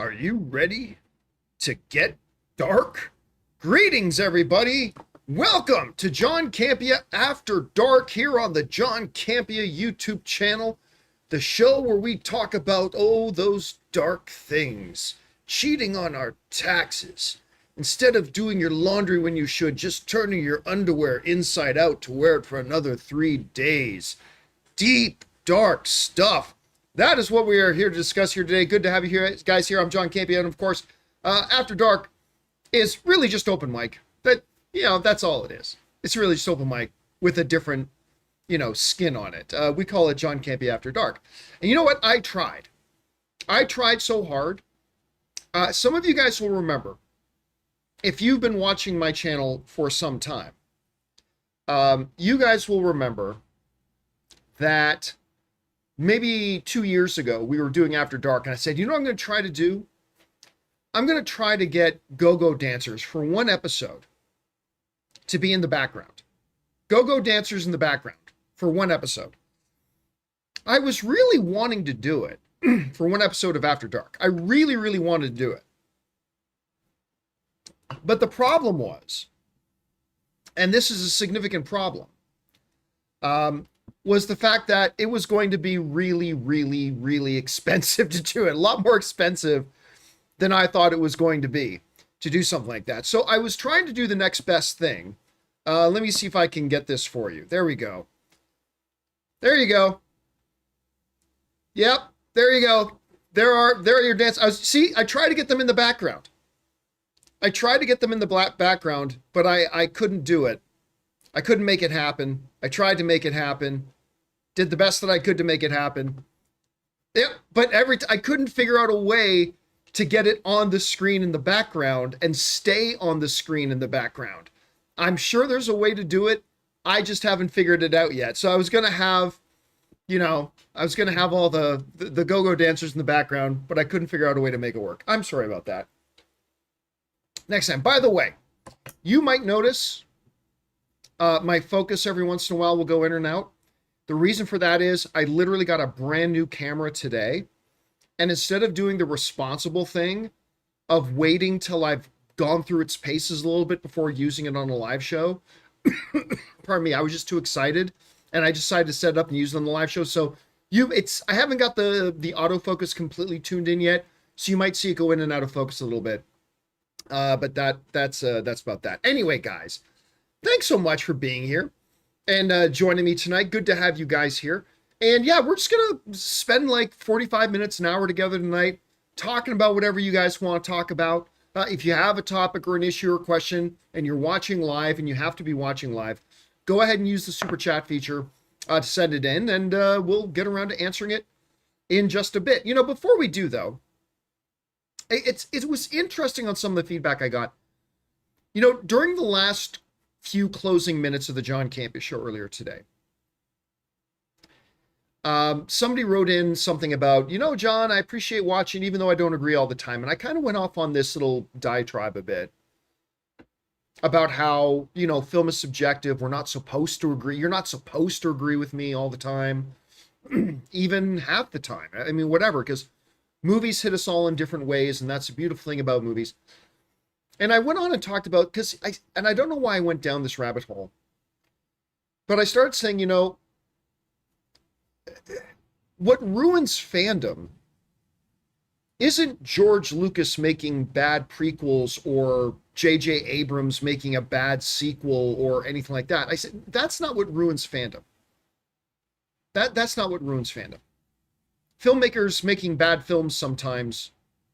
Are you ready to get dark? Greetings, everybody. Welcome to John Campea After Dark here on the John Campea YouTube channel, the show where we talk about, those dark things. Cheating on our taxes. Instead of doing your laundry when you should, just turning your underwear inside out to wear it for another 3 days. Deep, dark stuff. That is what we are here to discuss here today. Good to have you here, guys. Here, I'm John Campea, and of course, After Dark is really just open mic. But that's all it is. It's really just open mic with a different, skin on it. We call it John Campea After Dark. And you know what? I tried so hard. Some of you guys will remember, if you've been watching my channel for some time, you guys will remember that maybe 2 years ago, we were doing After Dark, and I said, what I'm going to try to do? I'm going to try to get go-go dancers for one episode to be in the background. Go-go dancers in the background for one episode. I was really wanting to do it for one episode of After Dark. I really, really wanted to do it. But the problem was, and this is a significant problem, was the fact that it was going to be really, really, really expensive to do it. A lot more expensive than I thought it was going to be to do something like that. So I was trying to do the next best thing. Let me see if I can get this for you. There we go. There you go. Yep, there you go. There are your dances. I tried to get them in the background. I tried to get them in the background, but I couldn't do it. I couldn't make it happen. I tried to make it happen. Did the best that I could to make it happen. Yeah, but I couldn't figure out a way to get it on the screen in the background and stay on the screen in the background. I'm sure there's a way to do it. I just haven't figured it out yet. So I was going to have, all the go-go dancers in the background, but I couldn't figure out a way to make it work. I'm sorry about that. Next time. By the way, you might notice my focus every once in a while will go in and out. The reason for that is I literally got a brand new camera today. And instead of doing the responsible thing of waiting till I've gone through its paces a little bit before using it on a live show, pardon me, I was just too excited. And I decided to set it up and use it on the live show. So I haven't got the autofocus completely tuned in yet. So you might see it go in and out of focus a little bit. But that's about that. Anyway, guys, thanks so much for being here and joining me tonight. Good to have you guys here. And yeah, we're just going to spend like 45 minutes, an hour together tonight, talking about whatever you guys want to talk about. If you have a topic or an issue or question and you're watching live, and you have to be watching live, go ahead and use the super chat feature to send it in, and we'll get around to answering it in just a bit. Before we do, though, it was interesting on some of the feedback I got. During the last few closing minutes of the John Campea Show earlier today, somebody wrote in something about, John, I appreciate watching, even though I don't agree all the time. And I kind of went off on this little diatribe a bit about how, film is subjective. We're not supposed to agree. You're not supposed to agree with me all the time, even half the time. I mean, whatever, because movies hit us all in different ways, and that's the beautiful thing about movies. And I went on and talked about, and I don't know why I went down this rabbit hole, but I started saying, what ruins fandom isn't George Lucas making bad prequels or J.J. Abrams making a bad sequel or anything like that. I said, that's not what ruins fandom. That's not what ruins fandom. Filmmakers making bad films sometimes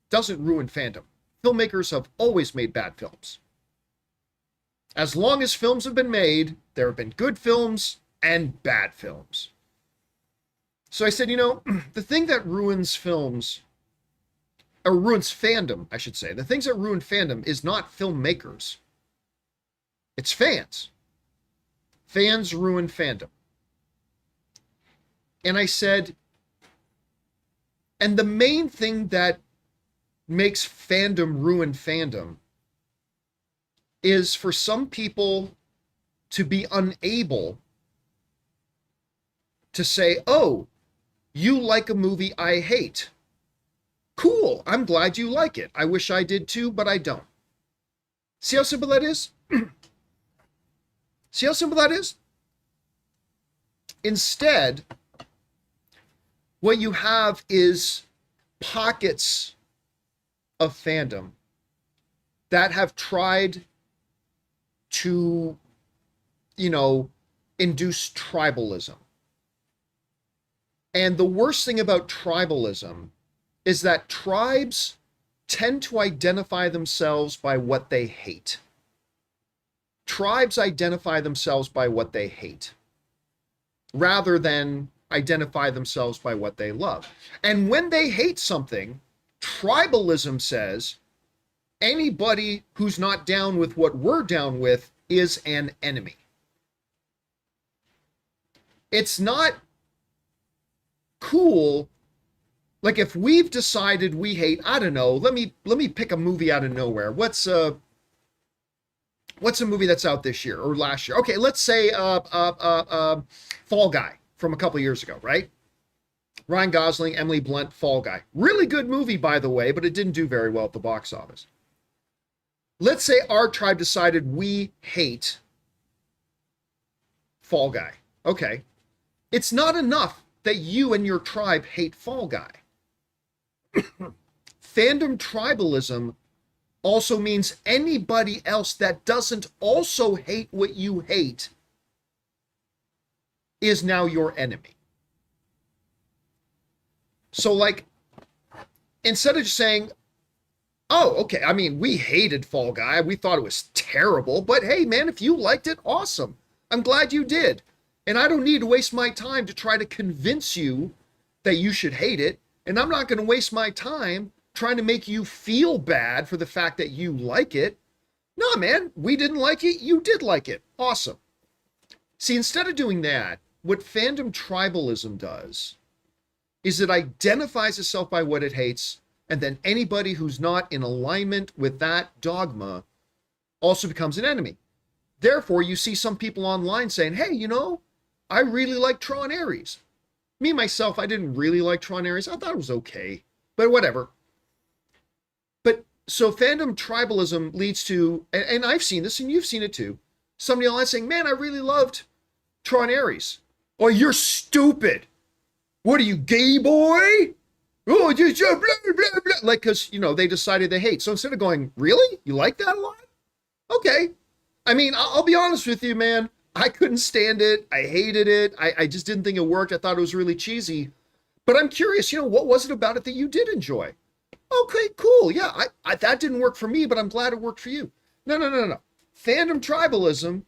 doesn't ruin fandom. Filmmakers have always made bad films. As long as films have been made, there have been good films and bad films. So I said, the thing that ruins films, or ruins fandom, I should say, the things that ruin fandom is not filmmakers. It's fans. Fans ruin fandom. And I said, and the main thing that makes fandom ruin fandom is for some people to be unable to say, oh, you like a movie I hate. Cool. I'm glad you like it. I wish I did too, but I don't. See how simple that is? See how simple that is? Instead, what you have is pockets of fandom that have tried to, induce tribalism. And the worst thing about tribalism is that tribes tend to identify themselves by what they hate. Tribes identify themselves by what they hate, rather than identify themselves by what they love. And when they hate something, tribalism says anybody who's not down with what we're down with is an enemy. It's not cool. Like if we've decided we hate, I don't know, let me pick a movie out of nowhere. What's a movie that's out this year or last year? Okay, let's say Fall Guy from a couple years ago, right? Ryan Gosling, Emily Blunt, Fall Guy. Really good movie, by the way, but it didn't do very well at the box office. Let's say our tribe decided we hate Fall Guy. Okay. It's not enough that you and your tribe hate Fall Guy. Fandom tribalism also means anybody else that doesn't also hate what you hate is now your enemy. So like, instead of just saying, oh, okay, I mean, we hated Fall Guy, we thought it was terrible, but hey, man, if you liked it, awesome. I'm glad you did. And I don't need to waste my time to try to convince you that you should hate it. And I'm not going to waste my time trying to make you feel bad for the fact that you like it. No, man, we didn't like it. You did like it. Awesome. See, instead of doing that, what fandom tribalism does is it identifies itself by what it hates, and then anybody who's not in alignment with that dogma also becomes an enemy. Therefore, you see some people online saying, hey, I really like Tron Ares. Me, myself, I didn't really like Tron Ares. I thought it was okay, but whatever. But so fandom tribalism leads to, and I've seen this and you've seen it too, somebody online saying, man, I really loved Tron Ares. Oh, you're stupid. What are you, gay boy? Oh, just blah, blah, blah. Like, because, they decided they hate. So instead of going, really? You like that a lot? Okay. I mean, I'll be honest with you, man. I couldn't stand it. I hated it. I just didn't think it worked. I thought it was really cheesy. But I'm curious, what was it about it that you did enjoy? Okay, cool. Yeah, I that didn't work for me, but I'm glad it worked for you. No. Fandom tribalism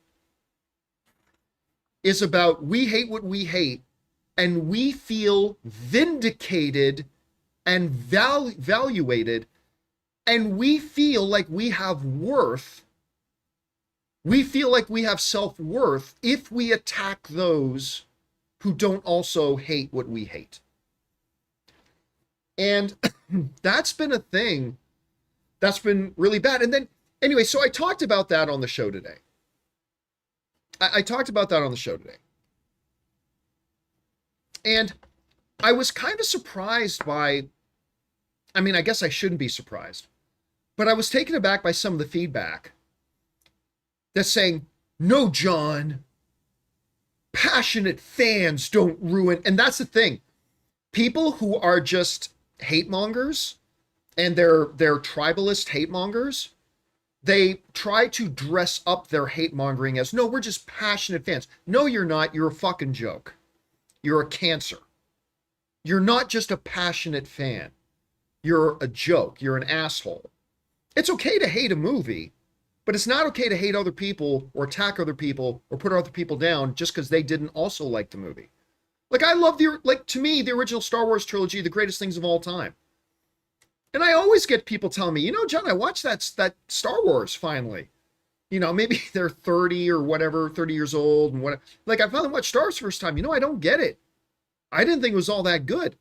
is about we hate what we hate, and we feel vindicated and valuated, and we feel like we have worth. We feel like we have self-worth if we attack those who don't also hate what we hate. And that's been a thing that's been really bad. And then, anyway, so I talked about that on the show today. I talked about that on the show today. And I was kind of surprised by, I guess I shouldn't be surprised, but I was taken aback by some of the feedback that's saying, no, John, passionate fans don't ruin. And that's the thing. People who are just hate mongers and they're tribalist hate mongers, they try to dress up their hate mongering as, no, we're just passionate fans. No, you're not. You're a fucking joke. You're a cancer. You're not just a passionate fan. You're a joke. You're an asshole. It's okay to hate a movie, but it's not okay to hate other people or attack other people or put other people down just because they didn't also like the movie. Like, I love to me, the original Star Wars trilogy, the greatest things of all time. And I always get people telling me, John, I watched that Star Wars finally. Maybe they're 30 or whatever, 30 years old and whatever. Like, I finally watched Star Wars first time. I don't get it. I didn't think it was all that good.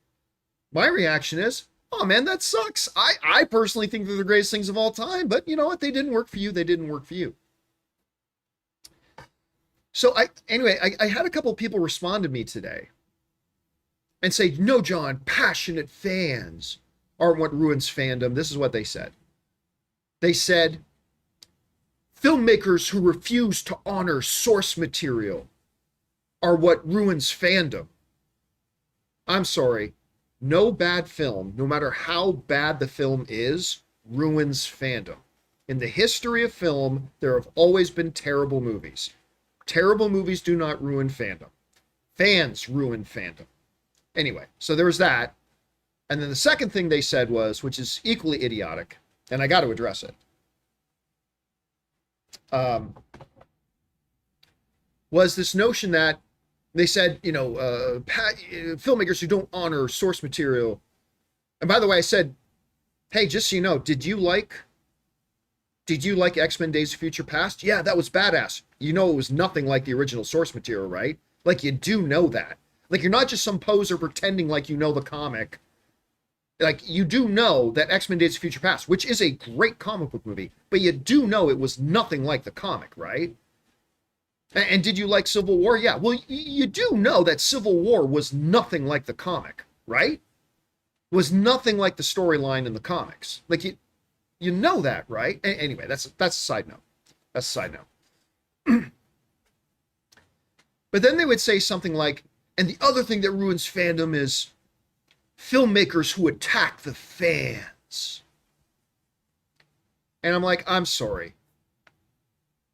My reaction is, oh man, that sucks. I personally think they're the greatest things of all time, but you know what? They didn't work for you. They didn't work for you. So I had a couple of people respond to me today and say, no, John, passionate fans aren't what ruins fandom. This is what they said. They said, filmmakers who refuse to honor source material are what ruins fandom. I'm sorry. No bad film, no matter how bad the film is, ruins fandom. In the history of film, there have always been terrible movies. Terrible movies do not ruin fandom. Fans ruin fandom. Anyway, so there was that. And then the second thing they said was, which is equally idiotic, and I got to address it, was this notion that they said, filmmakers who don't honor source material. And by the way, I said, hey, just so you know, did you like X-Men Days of Future Past? Yeah, that was badass. You know, it was nothing like the original source material, right? Like, you do know that. Like, you're not just some poser pretending like you know the comic. Like, you do know that X-Men Days of Future Past, which is a great comic book movie, but you do know it was nothing like the comic, right? And did you like Civil War? Yeah. Well, you do know that Civil War was nothing like the comic, right? Was nothing like the storyline in the comics. Like, you know that, right? Anyway, that's a side note. That's a side note. But then they would say something like, and the other thing that ruins fandom is filmmakers who attack the fans. And I'm like, I'm sorry,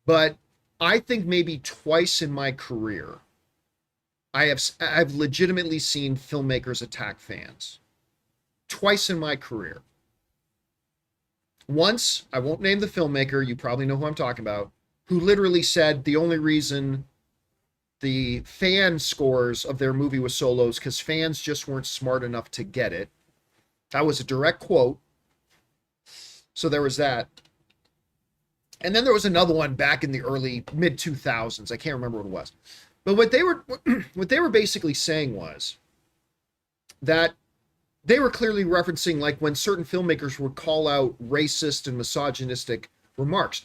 but I think maybe twice in my career, I've legitimately seen filmmakers attack fans. Twice in my career. Once, I won't name the filmmaker, you probably know who I'm talking about, who literally said the only reason the fan scores of their movie was so low is because fans just weren't smart enough to get it. That was a direct quote. So there was that. And then there was another one back in the early mid 2000s. I can't remember what it was. But what they were basically saying was that they were clearly referencing like when certain filmmakers would call out racist and misogynistic remarks.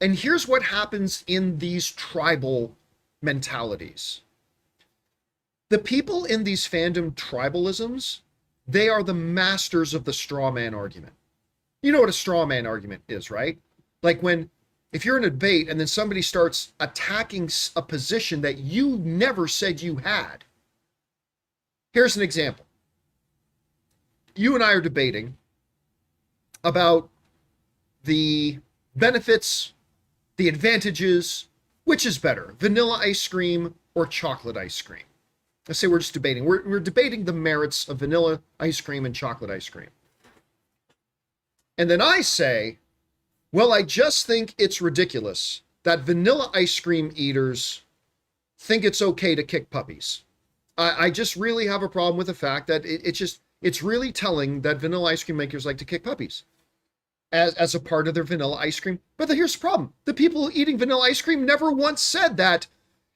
And here's what happens in these tribal mentalities. The people in these fandom tribalisms, they are the masters of the straw man argument. You know what a straw man argument is, right? Like if you're in a debate and then somebody starts attacking a position that you never said you had. Here's an example. You and I are debating about the benefits, the advantages, which is better, vanilla ice cream or chocolate ice cream? Let's say we're just debating. We're debating the merits of vanilla ice cream and chocolate ice cream. And then I say, well, I just think it's ridiculous that vanilla ice cream eaters think it's okay to kick puppies. I just really have a problem with the fact that it's really telling that vanilla ice cream makers like to kick puppies as a part of their vanilla ice cream. But here's the problem. The people eating vanilla ice cream never once said that,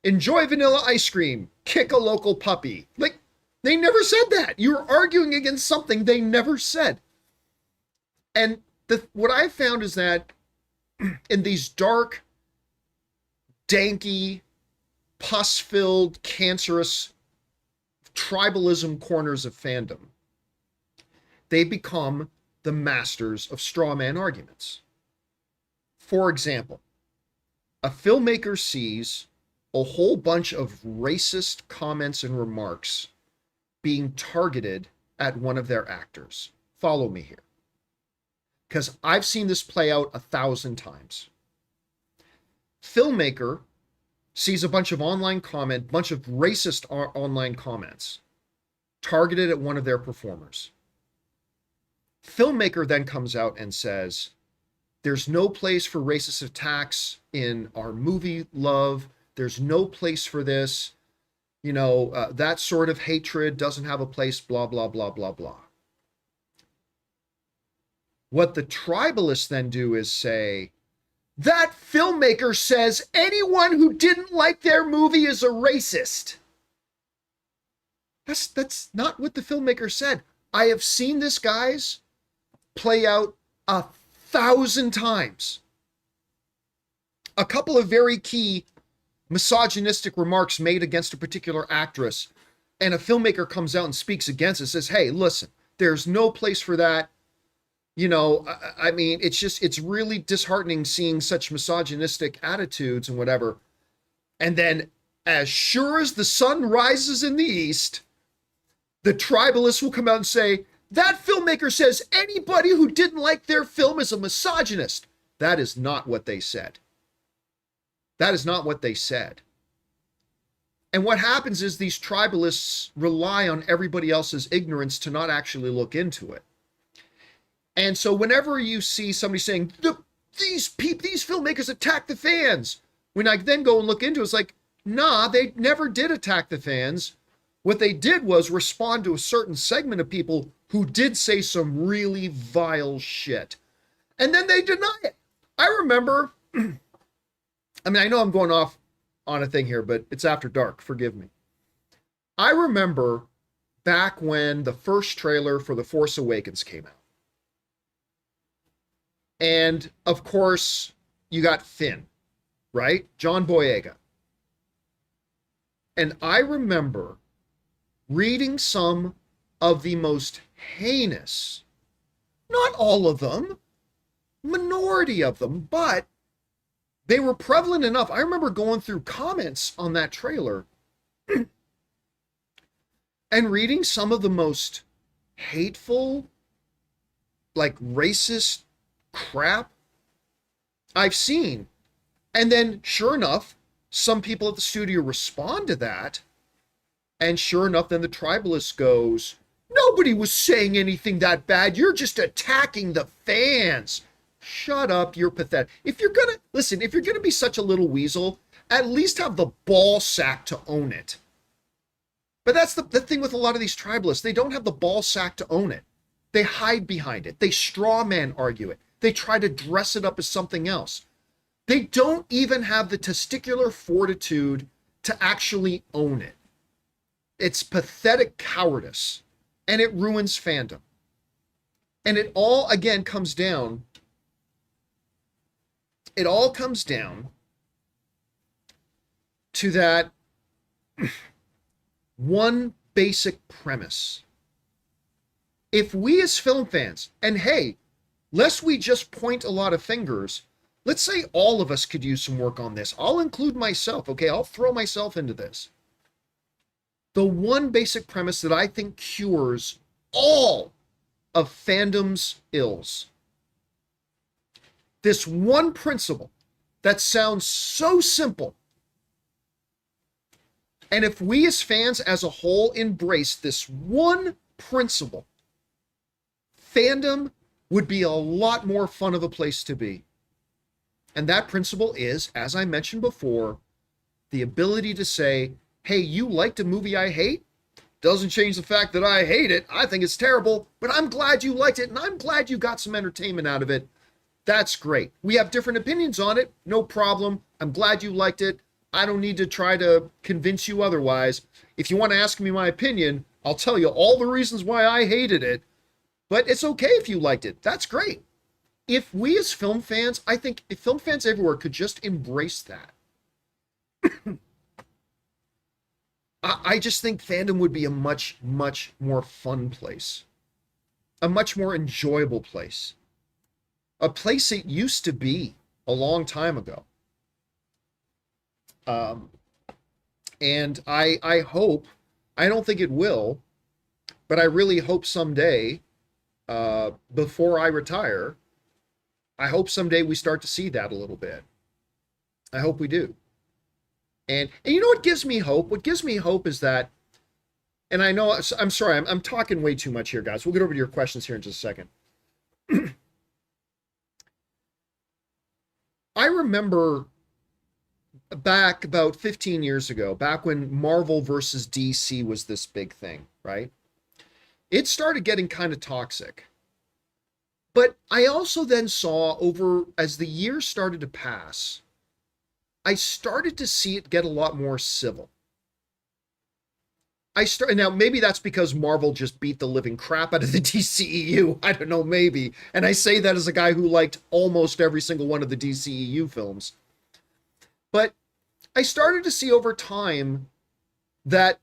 enjoy vanilla ice cream, kick a local puppy. Like, they never said that. You're arguing against something they never said. And what I found is that in these dark, danky, pus-filled, cancerous tribalism corners of fandom, they become the masters of straw man arguments. For example, a filmmaker sees a whole bunch of racist comments and remarks being targeted at one of their actors. Follow me here, because I've seen this play out 1,000 times. Filmmaker sees a bunch of bunch of racist online comments targeted at one of their performers. Filmmaker then comes out and says, there's no place for racist attacks in our movie love. There's no place for this. That sort of hatred doesn't have a place, blah, blah, blah, blah, blah. What the tribalists then do is say, that filmmaker says anyone who didn't like their movie is a racist. That's not what the filmmaker said. I have seen this, guys, play out 1,000 times. A couple of very key misogynistic remarks made against a particular actress, and a filmmaker comes out and speaks against it, says, hey, listen, There's no place for that. You know, I mean, it's really disheartening seeing such misogynistic attitudes and whatever. And then, as sure as the sun rises in the east, the tribalists will come out and say, that filmmaker says anybody who didn't like their film is a misogynist. That is not what they said. That is not what they said. And what happens is these tribalists rely on everybody else's ignorance to not actually look into it. And so whenever you see somebody saying, these filmmakers attack the fans, when I then go and look into it, it's like, nah, they never did attack the fans. What they did was respond to a certain segment of people who did say some really vile shit. And then they deny it. I remember, I mean, I know I'm going off on a thing here, but it's after dark. Forgive me. I remember back when the first trailer for The Force Awakens came out. And of course, you got Finn, right? John Boyega. And I remember reading some of the most heinous, not all of them, minority of them, but they were prevalent enough. I remember going through comments on that trailer and reading some of the most hateful, like racist crap I've seen. And then, sure enough, some people at the studio respond to that. And sure enough, then the tribalist goes, nobody was saying anything that bad. You're just attacking the fans. Shut up, you're pathetic. If you're gonna be such a little weasel, at least have the ball sack to own it. But that's the thing with a lot of these tribalists. They don't have the ball sack to own it. They hide behind it. They straw man argue it. They try to dress it up as something else. They don't even have the testicular fortitude to actually own it. It's pathetic cowardice, and it ruins fandom. And it all, again, comes down to that one basic premise. If we as film fans, and hey, lest we just point a lot of fingers, let's say all of us could use some work on this. I'll include myself, okay? I'll throw myself into this. The one basic premise that I think cures all of fandom's ills. This one principle that sounds so simple. And if we as fans as a whole embrace this one principle, fandom would be a lot more fun of a place to be. And that principle is, as I mentioned before, the ability to say, hey, you liked a movie I hate? Doesn't change the fact that I hate it. I think it's terrible, but I'm glad you liked it, and I'm glad you got some entertainment out of it. That's great. We have different opinions on it. No problem. I'm glad you liked it. I don't need to try to convince you otherwise. If you want to ask me my opinion, I'll tell you all the reasons why I hated it. But it's okay if you liked it. That's great. If we as film fans, I think if film fans everywhere could just embrace that, I just think fandom would be a much, much more fun place. A much more enjoyable place. A place it used to be a long time ago. And I hope, I don't think it will, but I really hope someday, before I retire, I hope someday we start to see that a little bit. I hope we do. And you know what gives me hope? What gives me hope is that, and I know, I'm sorry, I'm talking way too much here, guys. We'll get over to your questions here in just a second. I remember back about 15 years ago, back when Marvel versus DC was this big thing, right? It started getting kind of toxic. But I also then saw over, as the years started to pass, I started to see it get a lot more civil. Now maybe that's because Marvel just beat the living crap out of the DCEU. I don't know, maybe. And I say that as a guy who liked almost every single one of the DCEU films. But I started to see over time that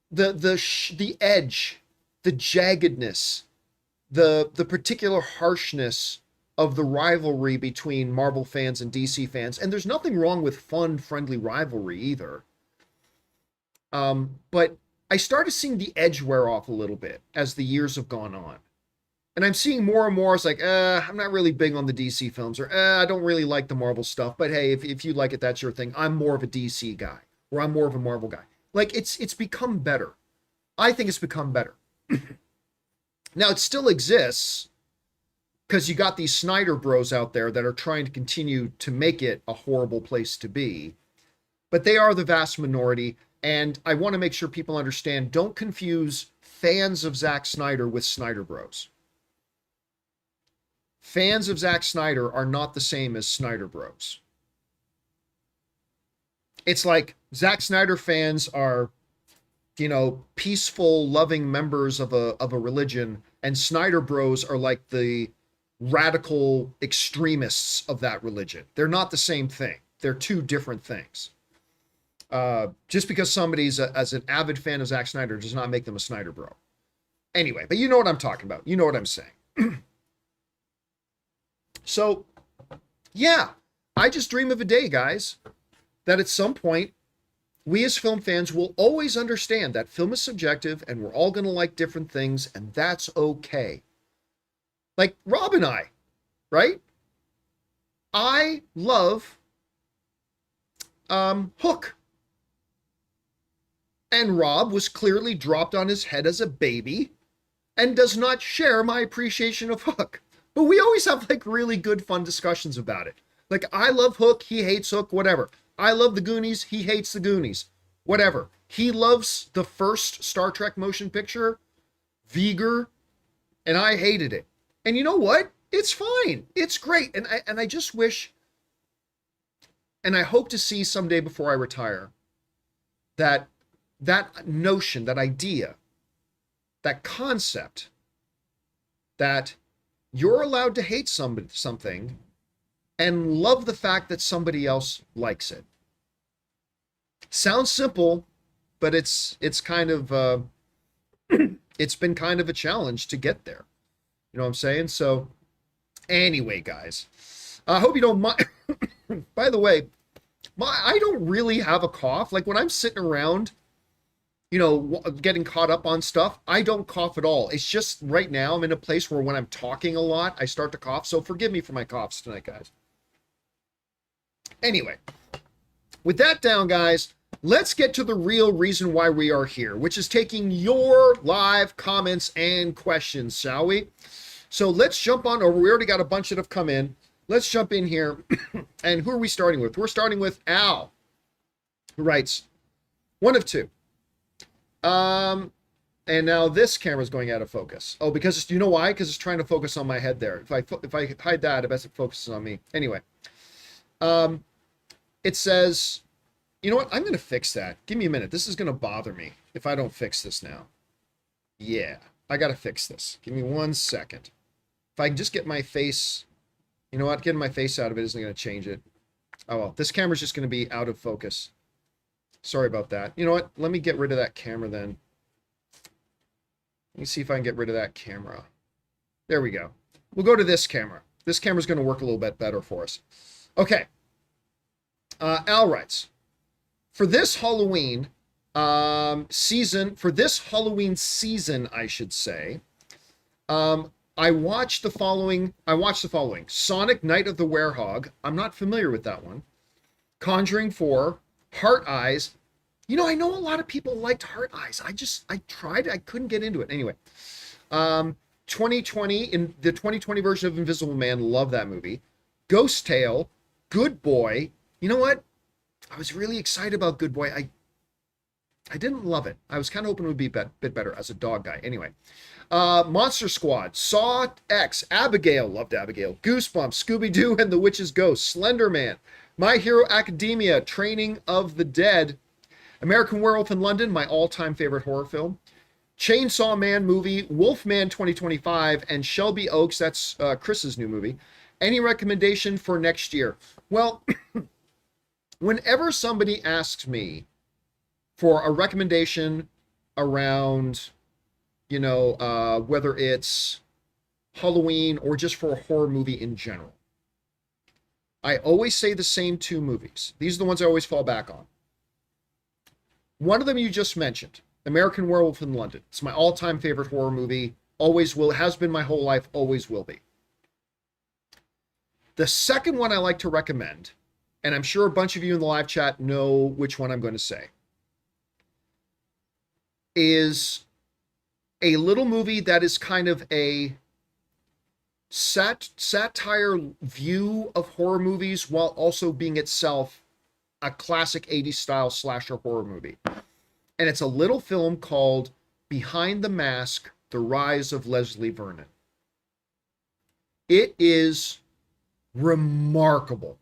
the edge, the jaggedness, the particular harshness of the rivalry between Marvel fans and DC fans. And there's nothing wrong with fun, friendly rivalry either. But I started seeing the edge wear off a little bit as the years have gone on. And I'm seeing more and more, it's like, I'm not really big on the DC films, or I don't really like the Marvel stuff. But hey, if you like it, that's your thing. I'm more of a DC guy, or I'm more of a Marvel guy. Like, it's become better. I think it's become better. Now, it still exists, because you got these Snyder bros out there that are trying to continue to make it a horrible place to be. But they are the vast minority, and I want to make sure people understand, don't confuse fans of Zack Snyder with Snyder bros. Fans of Zack Snyder are not the same as Snyder bros. It's like Zack Snyder fans are, peaceful, loving members of a religion, and Snyder bros are like the radical extremists of that religion. They're not the same thing. They're two different things. Just because somebody's as an avid fan of Zack Snyder does not make them a Snyder bro. Anyway, but you know what I'm talking about. You know what I'm saying. So, yeah, I just dream of a day, guys, that at some point, we as film fans will always understand that film is subjective and we're all going to like different things, and that's okay. Like Rob and I, right? I love Hook. And Rob was clearly dropped on his head as a baby and does not share my appreciation of Hook. But we always have like really good fun discussions about it. Like, I love Hook, he hates Hook, whatever. I love the Goonies, he hates the Goonies, whatever. He loves the first Star Trek motion picture, Viger, and I hated it. And you know what? It's fine. It's great. And I just wish, and I hope to see someday before I retire, that notion, that idea, that concept, that you're allowed to hate something and love the fact that somebody else likes it. Sounds simple, but it's kind of it's been kind of a challenge to get there. You know what I'm saying? So anyway, guys, I hope you don't mind. By the way, I don't really have a cough. Like, when I'm sitting around, getting caught up on stuff, I don't cough at all. It's just right now I'm in a place where when I'm talking a lot, I start to cough. So forgive me for my coughs tonight, guys. Anyway, with that down, guys, let's get to the real reason why we are here, which is taking your live comments and questions, shall we? So let's jump on over. We already got a bunch that have come in. Let's jump in here. And who are we starting with? We're starting with Al, who writes, one of two. And now this camera's going out of focus. Oh, because you know why? Because it's trying to focus on my head there. If I hide that, I bet it focuses on me. Anyway, it says, you know what? I'm going to fix that. Give me a minute. This is going to bother me if I don't fix this now. Yeah, I got to fix this. Give me 1 second. If I can just get my face, you know what? Getting my face out of it isn't going to change it. Oh, well, this camera's just going to be out of focus. Sorry about that. You know what? Let me get rid of that camera then. Let me see if I can get rid of that camera. There we go. We'll go to this camera. This camera's going to work a little bit better for us. Okay. Al writes, for this Halloween season, I should say, I watched the following. Sonic Night of the Werehog. I'm not familiar with that one. Conjuring 4, Heart Eyes. I know a lot of people liked Heart Eyes. I tried. I couldn't get into it. Anyway, 2020, in the 2020 version of Invisible Man, love that movie. Ghost Tale, Good Boy. You know what? I was really excited about Good Boy. I didn't love it. I was kind of hoping it would be a bit better as a dog guy. Anyway, Monster Squad, Saw X, Abigail, loved Abigail, Goosebumps, Scooby-Doo and the Witch's Ghost, Slender Man, My Hero Academia, Training of the Dead, American Werewolf in London, my all-time favorite horror film, Chainsaw Man movie, Wolfman 2025, and Shelby Oaks, that's Chris's new movie. Any recommendation for next year? Well, whenever somebody asks me for a recommendation around, whether it's Halloween or just for a horror movie in general, I always say the same two movies. These are the ones I always fall back on. One of them you just mentioned, American Werewolf in London. It's my all-time favorite horror movie. Always will, has been my whole life, always will be. The second one I like to recommend, and I'm sure a bunch of you in the live chat know which one I'm going to say, is a little movie that is kind of a satire view of horror movies while also being itself a classic 80s style slasher horror movie. And it's a little film called Behind the Mask, The Rise of Leslie Vernon. It is remarkable.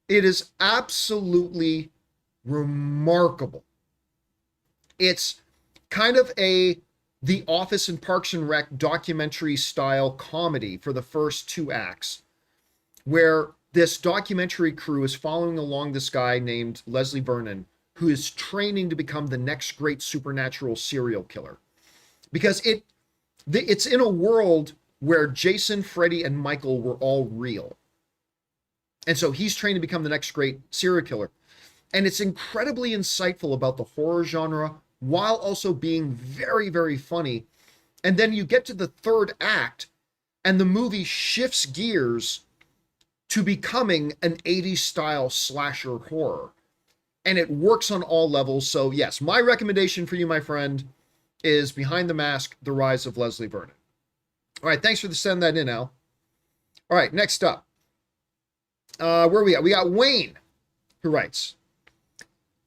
It is absolutely remarkable. It's kind of a The Office and Parks and Rec documentary style comedy for the first two acts, where this documentary crew is following along this guy named Leslie Vernon, who is training to become the next great supernatural serial killer. Because it's in a world where Jason, Freddy, and Michael were all real. And so he's trained to become the next great serial killer. And it's incredibly insightful about the horror genre while also being very, very funny. And then you get to the third act and the movie shifts gears to becoming an 80s style slasher horror. And it works on all levels. So yes, my recommendation for you, my friend, is Behind the Mask, The Rise of Leslie Vernon. All right, thanks for sending that in, Al. All right, next up. Where are we at? We got Wayne, who writes,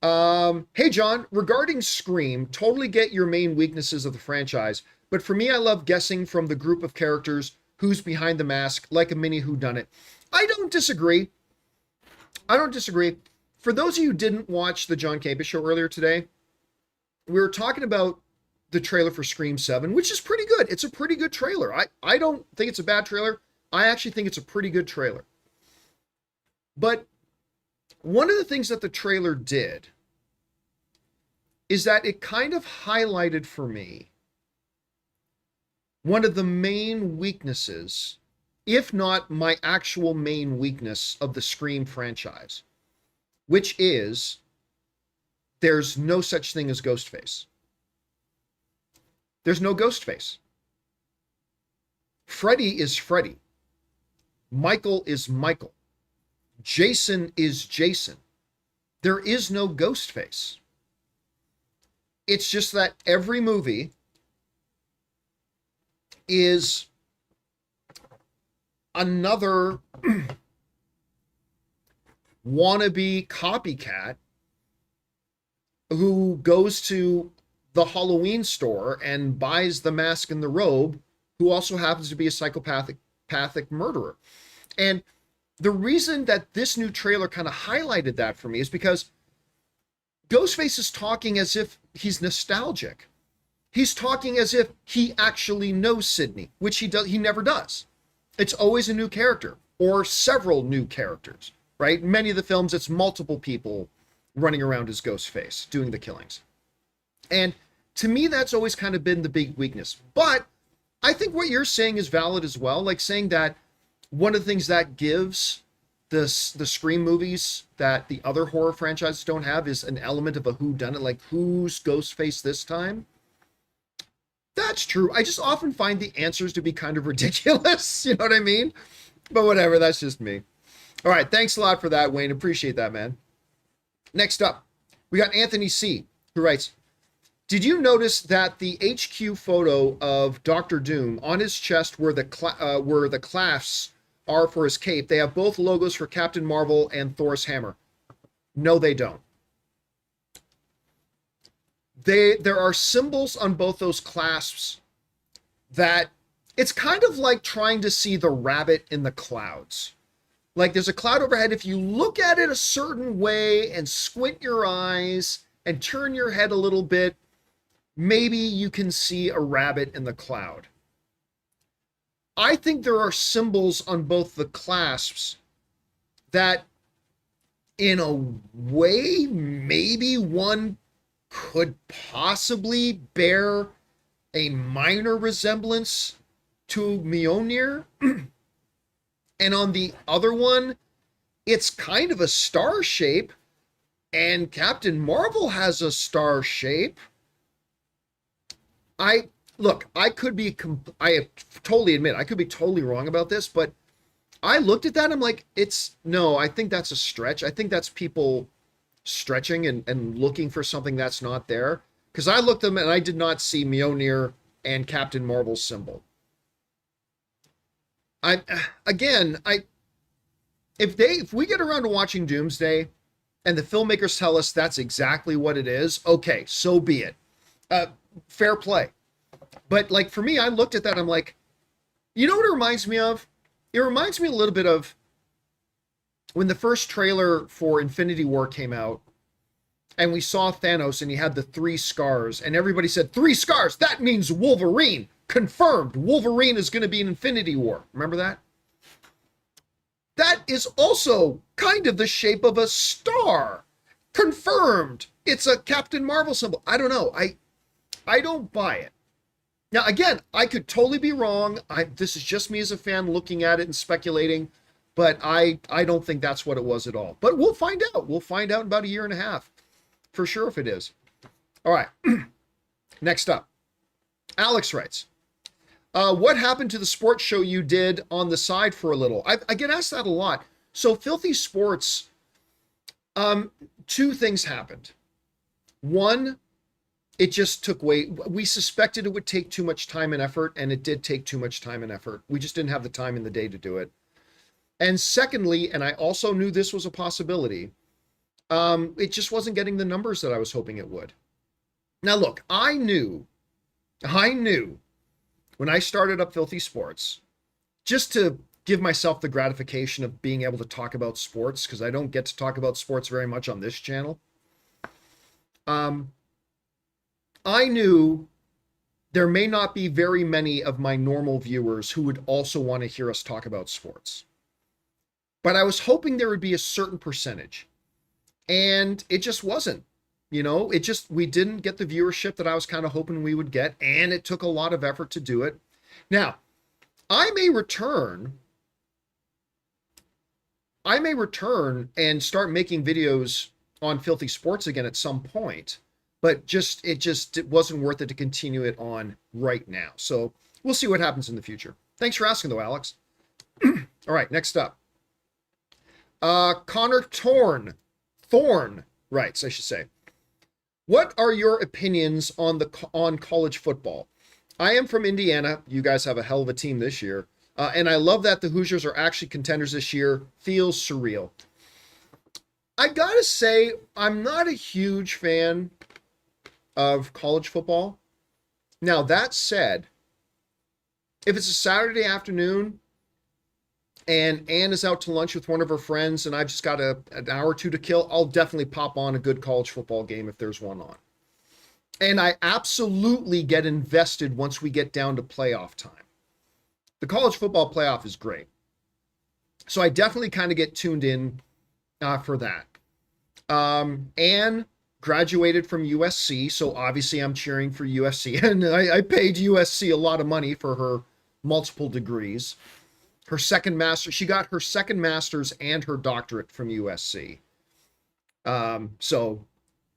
hey, John, regarding Scream, totally get your main weaknesses of the franchise, but for me, I love guessing from the group of characters who's behind the mask, like a mini whodunit. I don't disagree. For those of you who didn't watch the John Campea Show earlier today, we were talking about the trailer for Scream 7, which is pretty good. It's a pretty good trailer. I don't think it's a bad trailer. I actually think it's a pretty good trailer. But one of the things that the trailer did is that it kind of highlighted for me one of the main weaknesses, if not my actual main weakness of the Scream franchise, which is there's no such thing as Ghostface. There's no Ghostface. Freddy is Freddy. Michael is Michael. Jason is Jason. There is no Ghostface. It's just that every movie is another wannabe copycat who goes to the Halloween store and buys the mask and the robe, who also happens to be a psychopathic murderer. And the reason that this new trailer kind of highlighted that for me is because Ghostface is talking as if he's nostalgic. He's talking as if he actually knows Sidney, which he never does. It's always a new character or several new characters, right? Many of the films, it's multiple people running around as Ghostface doing the killings. And to me, that's always kind of been the big weakness. But I think what you're saying is valid as well, like saying that one of the things that gives the Scream movies that the other horror franchises don't have is an element of a whodunit, like who's Ghostface this time? That's true. I just often find the answers to be kind of ridiculous. You know what I mean? But whatever, that's just me. All right, thanks a lot for that, Wayne. Appreciate that, man. Next up, we got Anthony C., who writes, did you notice that the HQ photo of Dr. Doom on his chest where the clasps are for his cape, they have both logos for Captain Marvel and Thor's hammer? No, they don't. There are symbols on both those clasps that it's kind of like trying to see the rabbit in the clouds. Like there's a cloud overhead. If you look at it a certain way and squint your eyes and turn your head a little bit, maybe you can see a rabbit in the cloud. I think there are symbols on both the clasps that in a way, maybe one could possibly bear a minor resemblance to Mjolnir. And on the other one, it's kind of a star shape. And Captain Marvel has a star shape. I totally admit, I could be totally wrong about this, but I looked at that. I'm like, no, I think that's a stretch. I think that's people stretching and looking for something that's not there. Because I looked at them and I did not see Mjolnir and Captain Marvel's symbol. If we get around to watching Doomsday and the filmmakers tell us that's exactly what it is, okay, so be it. Fair play. But like for me, I looked at that, I'm like, you know what it reminds me of? It reminds me a little bit of when the first trailer for Infinity War came out and we saw Thanos and he had the 3 scars and everybody said, 3 scars, that means Wolverine. Confirmed, Wolverine is going to be in Infinity War. Remember that? That is also kind of the shape of a star. Confirmed. It's a Captain Marvel symbol. I don't know. I don't buy it. Now, again, I could totally be wrong. This is just me as a fan looking at it and speculating, but I don't think that's what it was at all. But we'll find out. We'll find out in about a year and a half. For sure if it is. All right. Next up. Alex writes, what happened to the sports show you did on the side for a little? I get asked that a lot. So Filthy Sports, 2 things happened. One, it just took we suspected it would take too much time and effort, and it did take too much time and effort. We just didn't have the time in the day to do it. And secondly, and I also knew this was a possibility, it just wasn't getting the numbers that I was hoping it would. Now look, I knew when I started up Filthy Sports, just to give myself the gratification of being able to talk about sports, because I don't get to talk about sports very much on this channel. I knew there may not be very many of my normal viewers who would also want to hear us talk about sports. But I was hoping there would be a certain percentage. And it just wasn't. We didn't get the viewership that I was kind of hoping we would get, and it took a lot of effort to do it. Now, I may return and start making videos on Filthy Sports again at some point, but it wasn't worth it to continue it on right now. So we'll see what happens in the future. Thanks for asking though, Alex. All right, next up. Connor Thorne writes, I should say. What are your opinions on college football? I am from Indiana. You guys have a hell of a team this year. And I love that the Hoosiers are actually contenders this year. Feels surreal. I gotta say, I'm not a huge fan of college football. Now, that said, if it's a Saturday afternoon and Ann is out to lunch with one of her friends and I've just got an hour or two to kill, I'll definitely pop on a good college football game if there's one on. And I absolutely get invested once we get down to playoff time. The college football playoff is great. So I definitely kind of get tuned in for that. Ann graduated from USC, so obviously I'm cheering for USC. And I paid USC a lot of money for her multiple degrees. Her second master, she got her second master's and her doctorate from USC. So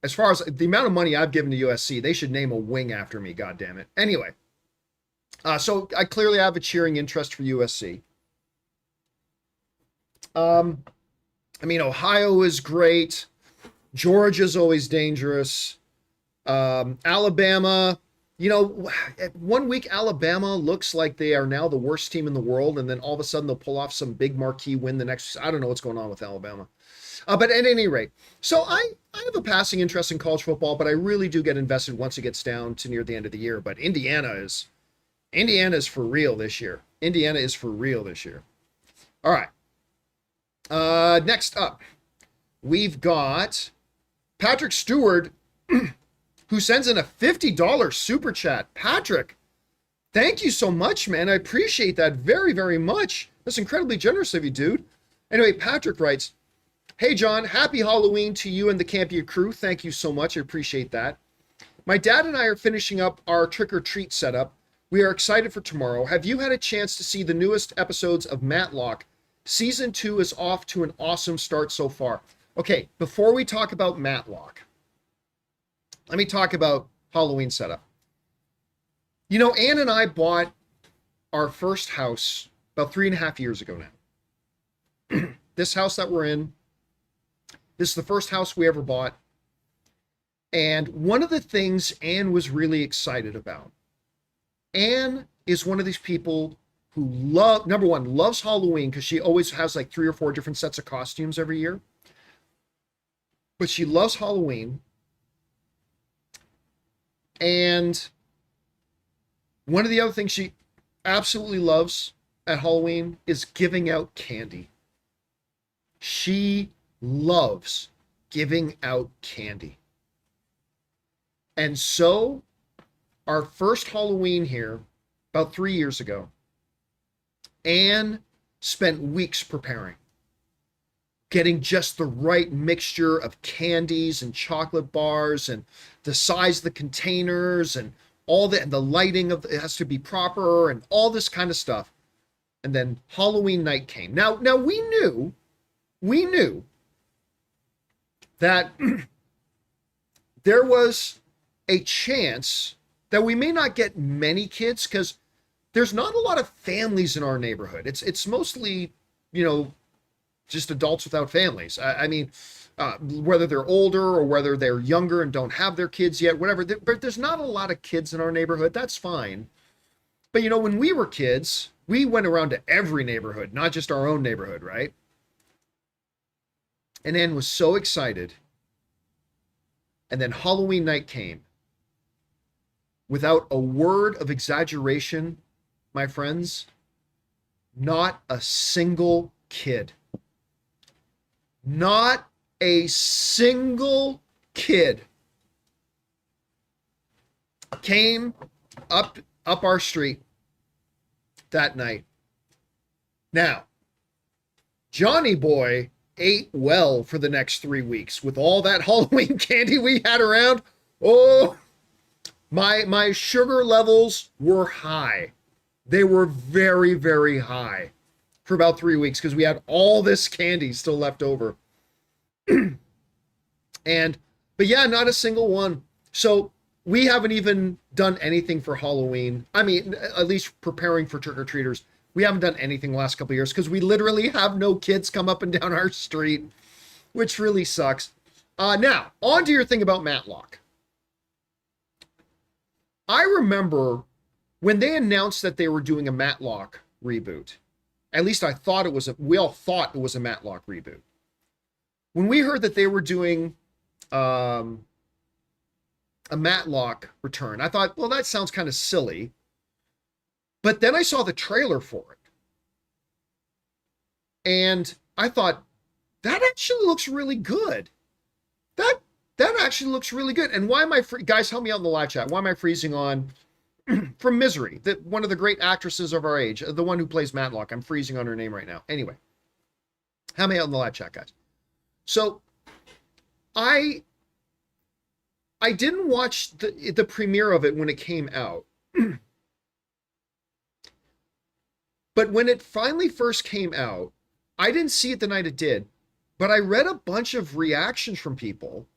as far as the amount of money I've given to USC, they should name a wing after me, goddammit. Anyway, so I clearly have a cheering interest for USC. Ohio is great. Georgia's always dangerous. Alabama, 1 week Alabama looks like they are now the worst team in the world, and then all of a sudden they'll pull off some big marquee win the next. I don't know what's going on with Alabama. But at any rate, so I have a passing interest in college football, but I really do get invested once it gets down to near the end of the year. But Indiana is for real this year. Indiana is for real this year. All right. Next up, we've got Patrick Stewart, who sends in a $50 super chat. Patrick, thank you so much, man. I appreciate that very, very much. That's incredibly generous of you, dude. Anyway, Patrick writes, hey, John, happy Halloween to you and the Campea crew. Thank you so much. I appreciate that. My dad and I are finishing up our trick-or-treat setup. We are excited for tomorrow. Have you had a chance to see the newest episodes of Matlock? Season 2 is off to an awesome start so far. Okay, before we talk about Matlock, let me talk about Halloween setup. You know, Ann and I bought our first house about 3.5 years ago now. This house that we're in, this is the first house we ever bought. And one of the things Ann was really excited about, Ann is one of these people who number one, loves Halloween because she always has like 3 or 4 different sets of costumes every year. But she loves Halloween. And one of the other things she absolutely loves at Halloween is giving out candy. She loves giving out candy. And so our first Halloween here, about 3 years ago, Anne spent weeks preparing, getting just the right mixture of candies and chocolate bars and the size of the containers and all the lighting of it has to be proper and all this kind of stuff. And then Halloween night came. Now we knew that there was a chance that we may not get many kids because there's not a lot of families in our neighborhood. It's mostly, just adults without families. I mean, whether they're older or whether they're younger and don't have their kids yet, whatever. But there's not a lot of kids in our neighborhood. That's fine. But, when we were kids, we went around to every neighborhood, not just our own neighborhood, right? And Ann was so excited. And then Halloween night came. Without a word of exaggeration, my friends, not a single kid. Not a single kid came up our street that night. Now, Johnny boy ate well for the next 3 weeks with all that Halloween candy we had around. Oh, my sugar levels were high. They were very, very high for about 3 weeks because we had all this candy still left over. But yeah, not a single one. So we haven't even done anything for Halloween. I mean, at least preparing for trick-or-treaters. We haven't done anything the last couple of years because we literally have no kids come up and down our street, which really sucks. Now, on to your thing about Matlock. I remember when they announced that they were doing a Matlock reboot. At least we all thought it was a Matlock reboot. When we heard that they were doing a Matlock return, I thought, well, that sounds kind of silly. But then I saw the trailer for it. And I thought, that actually looks really good. That actually looks really good. And why am I, guys, help me out in the live chat. Why am I freezing on from Misery? One of the great actresses of our age, the one who plays Matlock. I'm freezing on her name right now. Anyway, help me out in the live chat, guys. So I didn't watch the premiere of it when it came out. But when it finally first came out, I didn't see it the night it did, but I read a bunch of reactions from people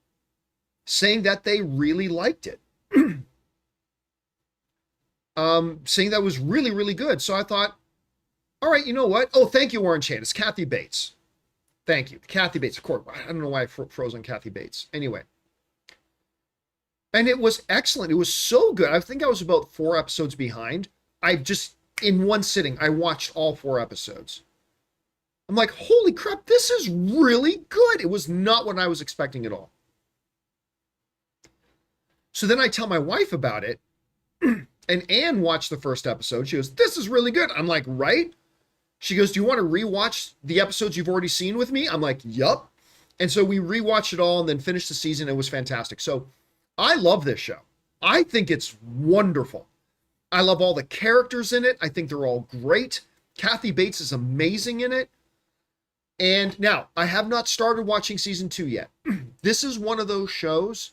saying that they really liked it. Saying that was really, really good. So I thought, all right, you know what? Oh, thank you, Warren Chan. It's Kathy Bates. Thank you. Kathy Bates, of course. I don't know why I froze on Kathy Bates. Anyway. And it was excellent. It was so good. I think I was about 4 episodes behind. In one sitting, I watched all 4 episodes. I'm like, holy crap, this is really good. It was not what I was expecting at all. So then I tell my wife about it, and Anne watched the first episode. She goes, this is really good. I'm like, right? She goes, do you want to rewatch the episodes you've already seen with me? I'm like, yup. And so we rewatched it all and then finished the season. It was fantastic. So I love this show. I think it's wonderful. I love all the characters in it. I think they're all great. Kathy Bates is amazing in it. And now, I have not started watching season 2 yet. This is one of those shows.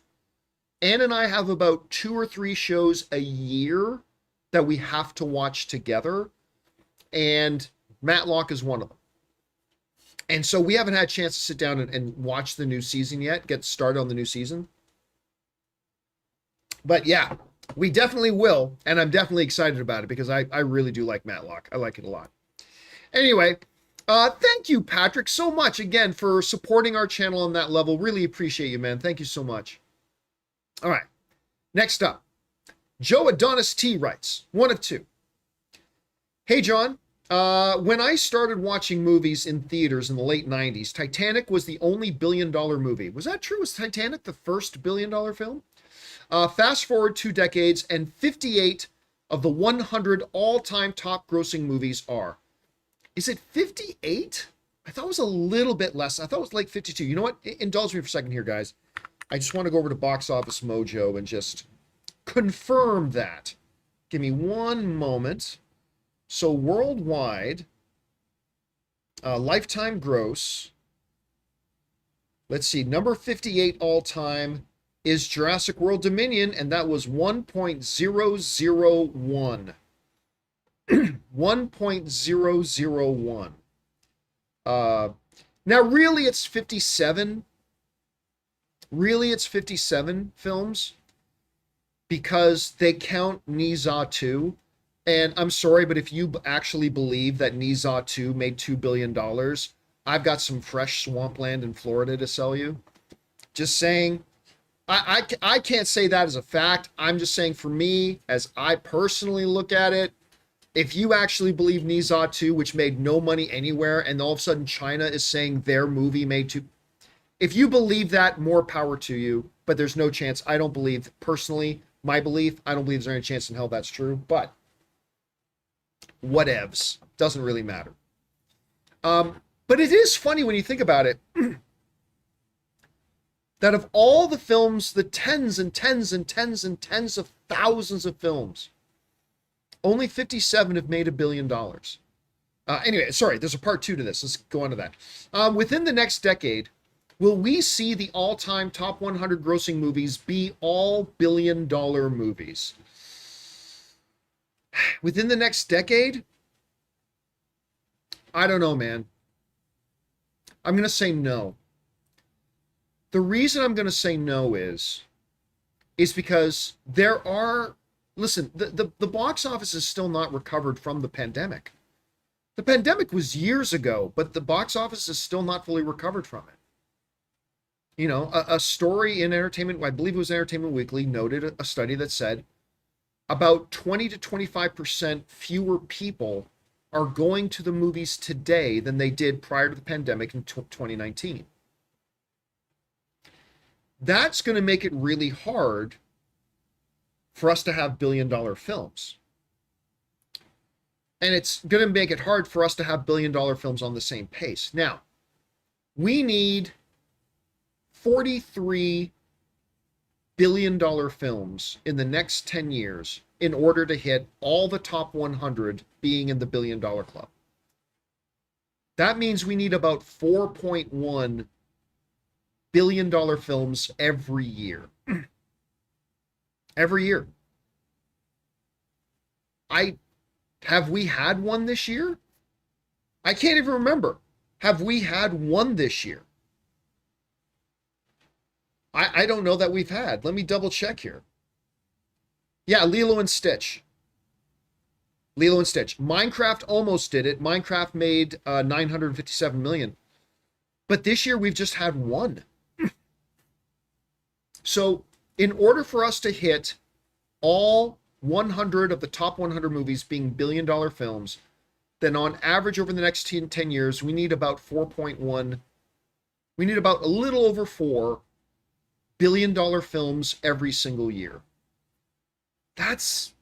Ann and I have about 2 or 3 shows a year that we have to watch together, and Matlock is one of them. And so we haven't had a chance to sit down and watch the new season yet, get started on the new season. But yeah, we definitely will, and I'm definitely excited about it because I really do like Matlock. I like it a lot. Anyway, thank you, Patrick, so much again for supporting our channel on that level. Really appreciate you, man. Thank you so much. All right, next up, Joe Adonis T writes, one of two. Hey, John. When I started watching movies in theaters in the late 90s, Titanic was the only billion-dollar movie. Was that true? Was Titanic the first billion-dollar film? Fast forward 2 decades, and 58 of the 100 all-time top-grossing movies are. Is it 58? I thought it was a little bit less. I thought it was like 52. You know what? Indulge me for a second here, guys. I just want to go over to Box Office Mojo and just confirm that. Give me one moment. So worldwide, lifetime gross, let's see, number 58 all-time is Jurassic World Dominion, and that was 1.001. 1.001. Now, really, it's 57. Really, it's 57 films because they count Ne Zha 2. And I'm sorry, but if you actually believe that Ne Zha 2 made $2 billion, I've got some fresh swampland in Florida to sell you. Just saying. I can't say that as a fact. I'm just saying, for me, as I personally look at it, if you actually believe Ne Zha 2, which made no money anywhere, and all of a sudden China is saying their movie made $2, if you believe that, more power to you. But there's no chance. I don't believe, personally, my belief, I don't believe there's any chance in hell that's true. But whatevs. Doesn't really matter. But it is funny when you think about it, that of all the films, the tens and tens and tens and tens of thousands of films, only 57 have made $1 billion. Anyway, sorry, there's a part 2 to this. Let's go on to that. Within the next decade, will we see the all-time top 100 grossing movies be all billion-dollar movies? Within the next decade? I don't know, man. I'm going to say no. The reason I'm going to say no is because there are, listen, the box office is still not recovered from the pandemic. The pandemic was years ago, but the box office is still not fully recovered from it. You know, a story in Entertainment, I believe it was Entertainment Weekly, noted a study that said about 20 to 25% fewer people are going to the movies today than they did prior to the pandemic in 2019. That's going to make it really hard for us to have billion-dollar films. And it's going to make it hard for us to have billion-dollar films on the same pace. Now, we need 43 billion-dollar films in the next 10 years in order to hit all the top 100 being in the billion-dollar club. That means we need about 4.1 billion-dollar films every year. Every year. Have we had one this year? I can't even remember. Have we had one this year? I don't know that we've had. Let me double check here. Yeah, Lilo and Stitch. Lilo and Stitch. Minecraft almost did it. Minecraft made 957 million. But this year we've just had one. So in order for us to hit all 100 of the top 100 movies being billion-dollar films, then on average over the next 10 years, we need about 4.1, we need about a little over 4 billion-dollar films every single year. That's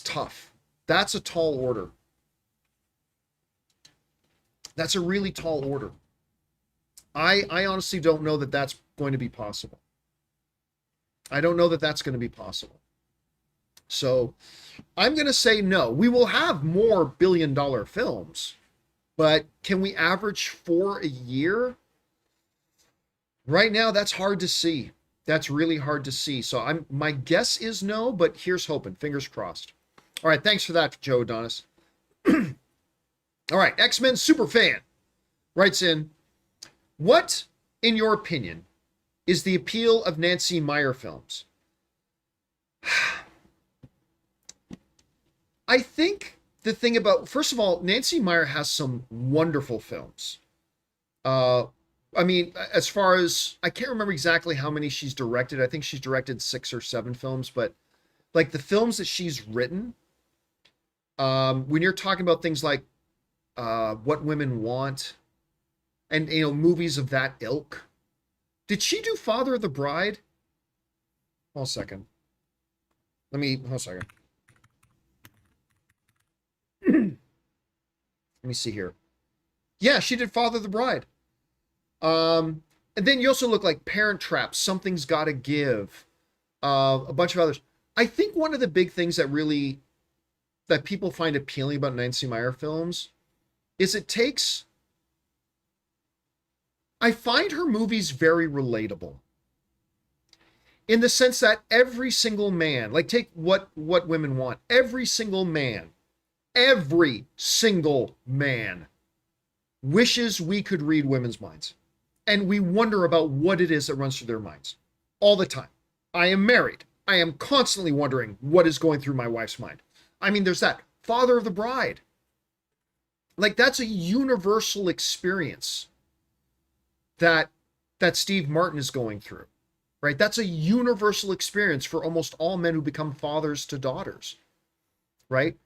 tough. That's a tall order. That's a really tall order. I honestly don't know that that's going to be possible. I don't know that that's going to be possible. So I'm going to say no. We will have more billion-dollar films, but can we average 4 a year? Right now, that's hard to see. That's really hard to see. So my guess is no, but here's hoping. Fingers crossed. All right, thanks for that, Joe Adonis. All right, X-Men Superfan writes in, what, in your opinion, is the appeal of Nancy Meyer films? I think the thing about, first of all, Nancy Meyer has some wonderful films. Uh, I mean, as far as, I can't remember exactly how many she's directed. I think she's directed 6 or 7 films, but like the films that she's written, when you're talking about things like What Women Want, and movies of that ilk. Did she do Father of the Bride? Hold a second. Hold a second. Let me see here. Yeah, she did Father of the Bride. And then you also look like Parent Trap, Something's Gotta Give, a bunch of others. I think one of the big things that people find appealing about Nancy Meyer films is I find her movies very relatable. In the sense that every single man, like take what Women Want, every single man wishes we could read women's minds. And we wonder about what it is that runs through their minds all the time. I am married. I am constantly wondering what is going through my wife's mind. I mean, there's that. Father of the Bride. Like, that's a universal experience that Steve Martin is going through, right? That's a universal experience for almost all men who become fathers to daughters, right?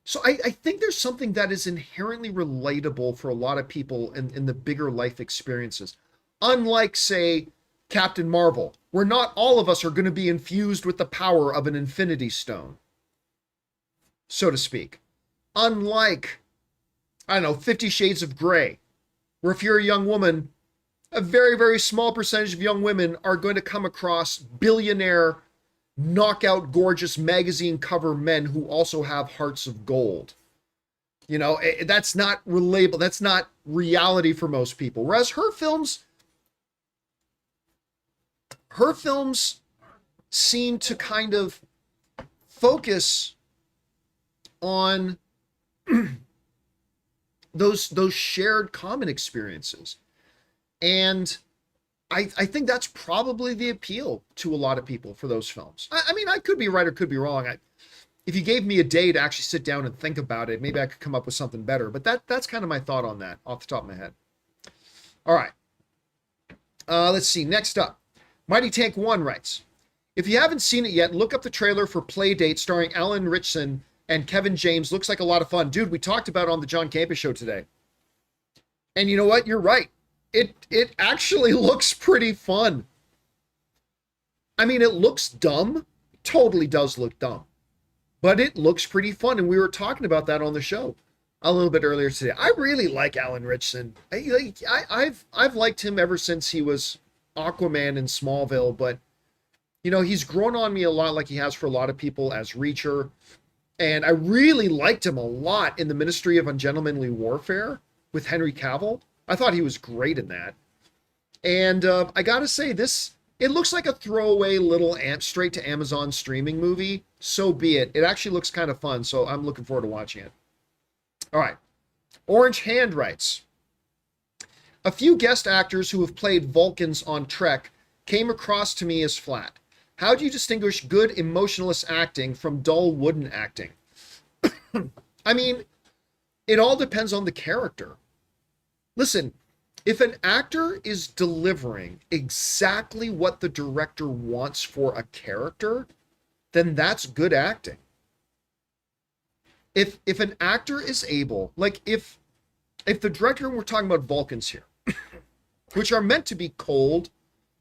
So I think there's something that is inherently relatable for a lot of people in the bigger life experiences. Unlike, say, Captain Marvel, where not all of us are going to be infused with the power of an Infinity Stone, so to speak. Unlike, I don't know, 50 Shades of Grey, where if you're a young woman, a very, very small percentage of young women are going to come across billionaire, knockout, gorgeous magazine cover men who also have hearts of gold. That's not relatable. That's not reality for most people. Whereas her films seem to kind of focus on those shared common experiences. And I think that's probably the appeal to a lot of people for those films. I mean, I could be right or could be wrong. If you gave me a day to actually sit down and think about it, maybe I could come up with something better. But that's kind of my thought on that off the top of my head. All right. Let's see. Next up, Mighty Tank 1 writes, if you haven't seen it yet, look up the trailer for Playdate starring Alan Ritchson and Kevin James. Looks like a lot of fun. Dude, we talked about it on the John Campea Show today. And you know what? You're right. It actually looks pretty fun. I mean, it looks dumb. It totally does look dumb. But it looks pretty fun. And we were talking about that on the show a little bit earlier today. I really like Alan Ritchson. I've liked him ever since he was Aquaman in Smallville. But, he's grown on me a lot, like he has for a lot of people, as Reacher. And I really liked him a lot in the Ministry of Ungentlemanly Warfare with Henry Cavill. I thought he was great in that. And I gotta say, it looks like a throwaway little straight to Amazon streaming movie. So be it. It actually looks kind of fun, so I'm looking forward to watching it. All right. Orange Hand writes, a few guest actors who have played Vulcans on Trek came across to me as flat. How do you distinguish good emotionless acting from dull wooden acting? I mean, it all depends on the character. Listen, if an actor is delivering exactly what the director wants for a character, then that's good acting. If an actor is able, like if the director, we're talking about Vulcans here, which are meant to be cold,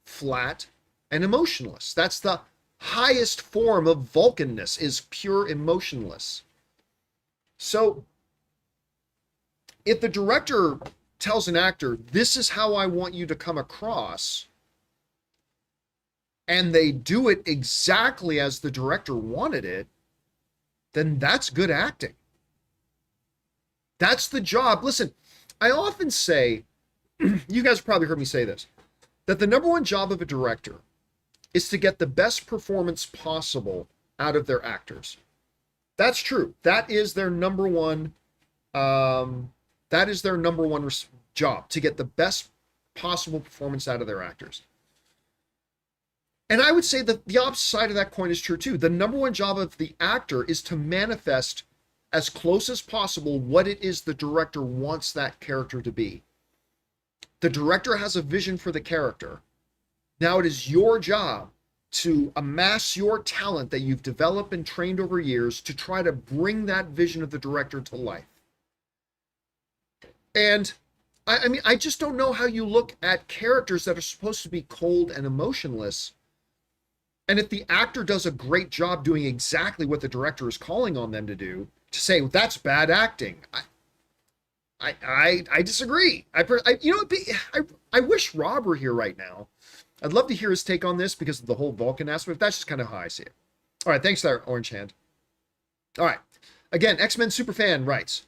flat, and emotionless. That's the highest form of Vulcanness, is pure emotionless. So if the director tells an actor, this is how I want you to come across, and they do it exactly as the director wanted it, then that's good acting. That's the job. Listen, I often say, you guys probably heard me say this, that the number one job of a director is to get the best performance possible out of their actors. That's true. That is their number one. That is their number one job, to get the best possible performance out of their actors. And I would say that the opposite side of that coin is true too. The number one job of the actor is to manifest as close as possible what it is the director wants that character to be. The director has a vision for the character. Now it is your job to amass your talent that you've developed and trained over years to try to bring that vision of the director to life. And I mean, I just don't know how you look at characters that are supposed to be cold and emotionless. And if the actor does a great job doing exactly what the director is calling on them to do, to say, well, that's bad acting. I disagree. I wish Rob were here right now. I'd love to hear his take on this because of the whole Vulcan aspect. That's just kind of how I see it. All right, thanks there, Orange Hand. All right, again, X-Men Superfan writes,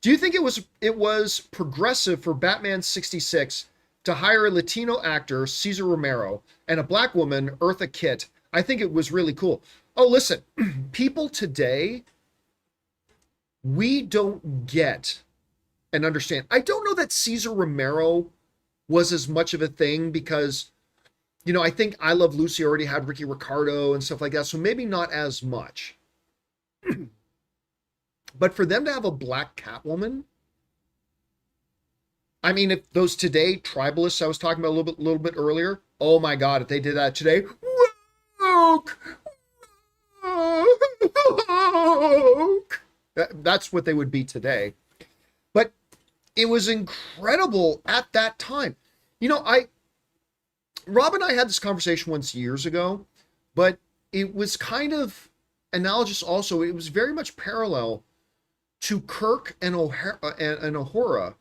do you think it was progressive for Batman 66 to hire a Latino actor, Cesar Romero, and a black woman, Eartha Kitt? I think it was really cool. Oh, listen, people today, we don't get and understand. I don't know that Cesar Romero was as much of a thing because, you know, I think I Love Lucy already had Ricky Ricardo and stuff like that, so maybe not as much. But for them to have a black Catwoman, I mean, if those today tribalists I was talking about a little bit earlier, oh my God, if they did that today, woke, woke, that's what they would be today. But it was incredible at that time. You know, Rob and I had this conversation once years ago, but it was kind of analogous also. It was very much parallel to Kirk and Uhura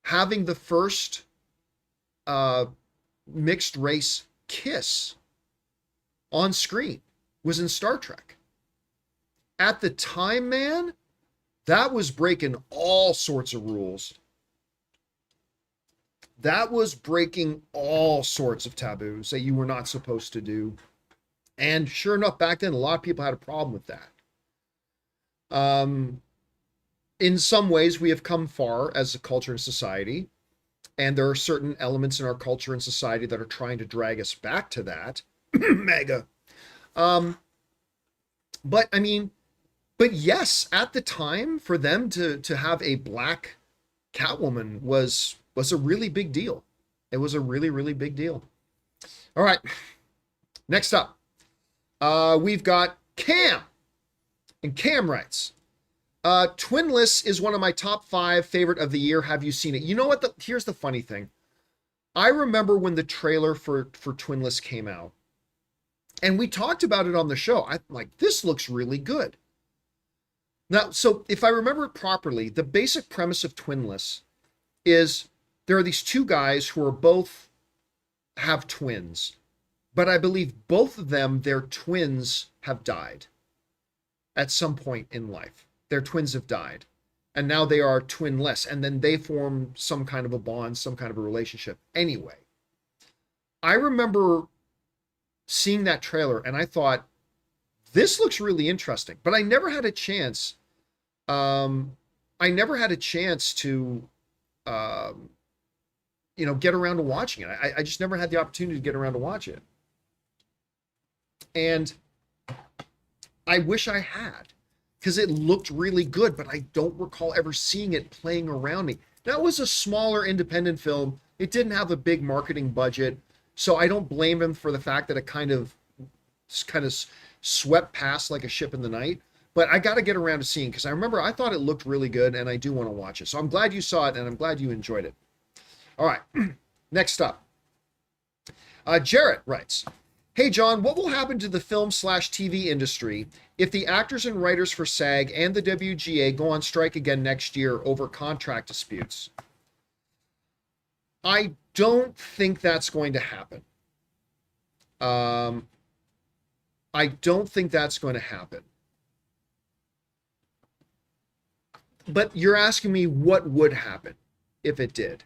having the first mixed race kiss on screen was in Star Trek. At the time, man, that was breaking all sorts of rules. That was breaking all sorts of taboos that you were not supposed to do. And sure enough, back then, a lot of people had a problem with that. In some ways, we have come far as a culture and society, and there are certain elements in our culture and society that are trying to drag us back to that. Mega. But I mean, but yes, at the time, for them to have a black Catwoman was a really big deal. It was a really, really big deal. All right, next up, we've got Cam, and Cam writes, Twinless is one of my top 5 favorite of the year. Have you seen it? You know what? Here's the funny thing. I remember when the trailer for Twinless came out, and we talked about it on the show. I'm like, this looks really good. Now, so if I remember it properly, the basic premise of Twinless is there are these two guys who are both have twins, but I believe both of them, their twins have died at some point in life. Their twins have died, and now they are twinless, and then they form some kind of a bond, some kind of a relationship. Anyway, I remember seeing that trailer, and I thought, this looks really interesting, but I never had a chance. I never had a chance to, get around to watching it. I just never had the opportunity to get around to watch it. And I wish I had, because it looked really good, but I don't recall ever seeing it playing around me. That was a smaller independent film. It didn't have a big marketing budget, so I don't blame him for the fact that it kind of swept past like a ship in the night. But I got to get around to seeing, because I remember I thought it looked really good, and I do want to watch it. So I'm glad you saw it, and I'm glad you enjoyed it. All right, next up. Jarrett writes, hey, John, what will happen to the film/TV industry if the actors and writers for SAG and the WGA go on strike again next year over contract disputes? I don't think that's going to happen. I don't think that's going to happen. But you're asking me what would happen if it did.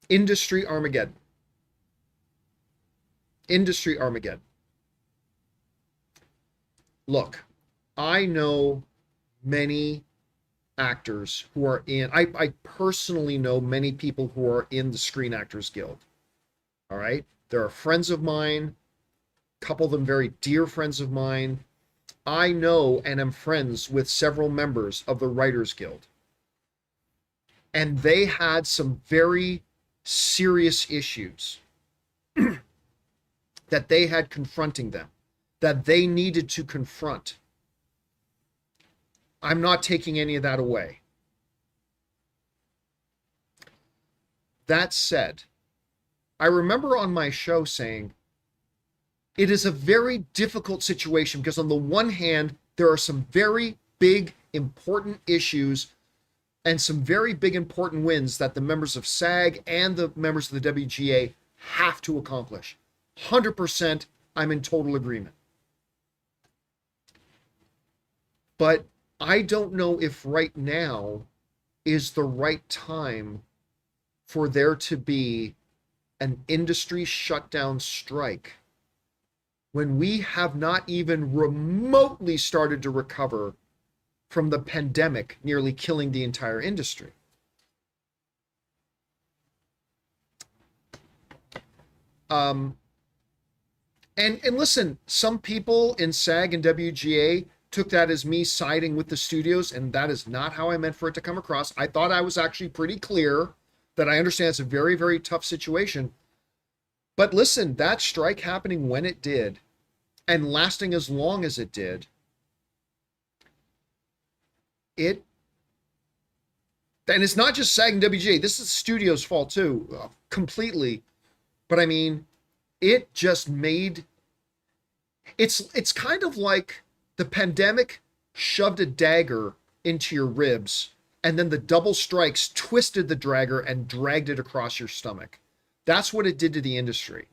Industry Armageddon. Industry Armageddon. Look, I know many actors who are in, I personally know many people who are in the Screen Actors Guild. All right. There are friends of mine, a couple of them very dear friends of mine. I know and am friends with several members of the Writers Guild. And they had some very serious issues that they had confronting them, that they needed to confront. I'm not taking any of that away. That said, I remember on my show saying, it is a very difficult situation because on the one hand, there are some very big, important issues and some very big, important wins that the members of SAG and the members of the WGA have to accomplish. 100%, I'm in total agreement. But I don't know if right now is the right time for there to be an industry shutdown strike when we have not even remotely started to recover from the pandemic nearly killing the entire industry. And listen, some people in SAG and WGA took that as me siding with the studios, and that is not how I meant for it to come across. I thought I was actually pretty clear that I understand it's a very, very tough situation. But listen, that strike happening when it did and lasting as long as it did, and it's not just SAG and WGA, this is the studio's fault too, completely. But I mean, it just made, it's kind of like the pandemic shoved a dagger into your ribs, and then the double strikes twisted the dagger and dragged it across your stomach. That's what it did to the industry.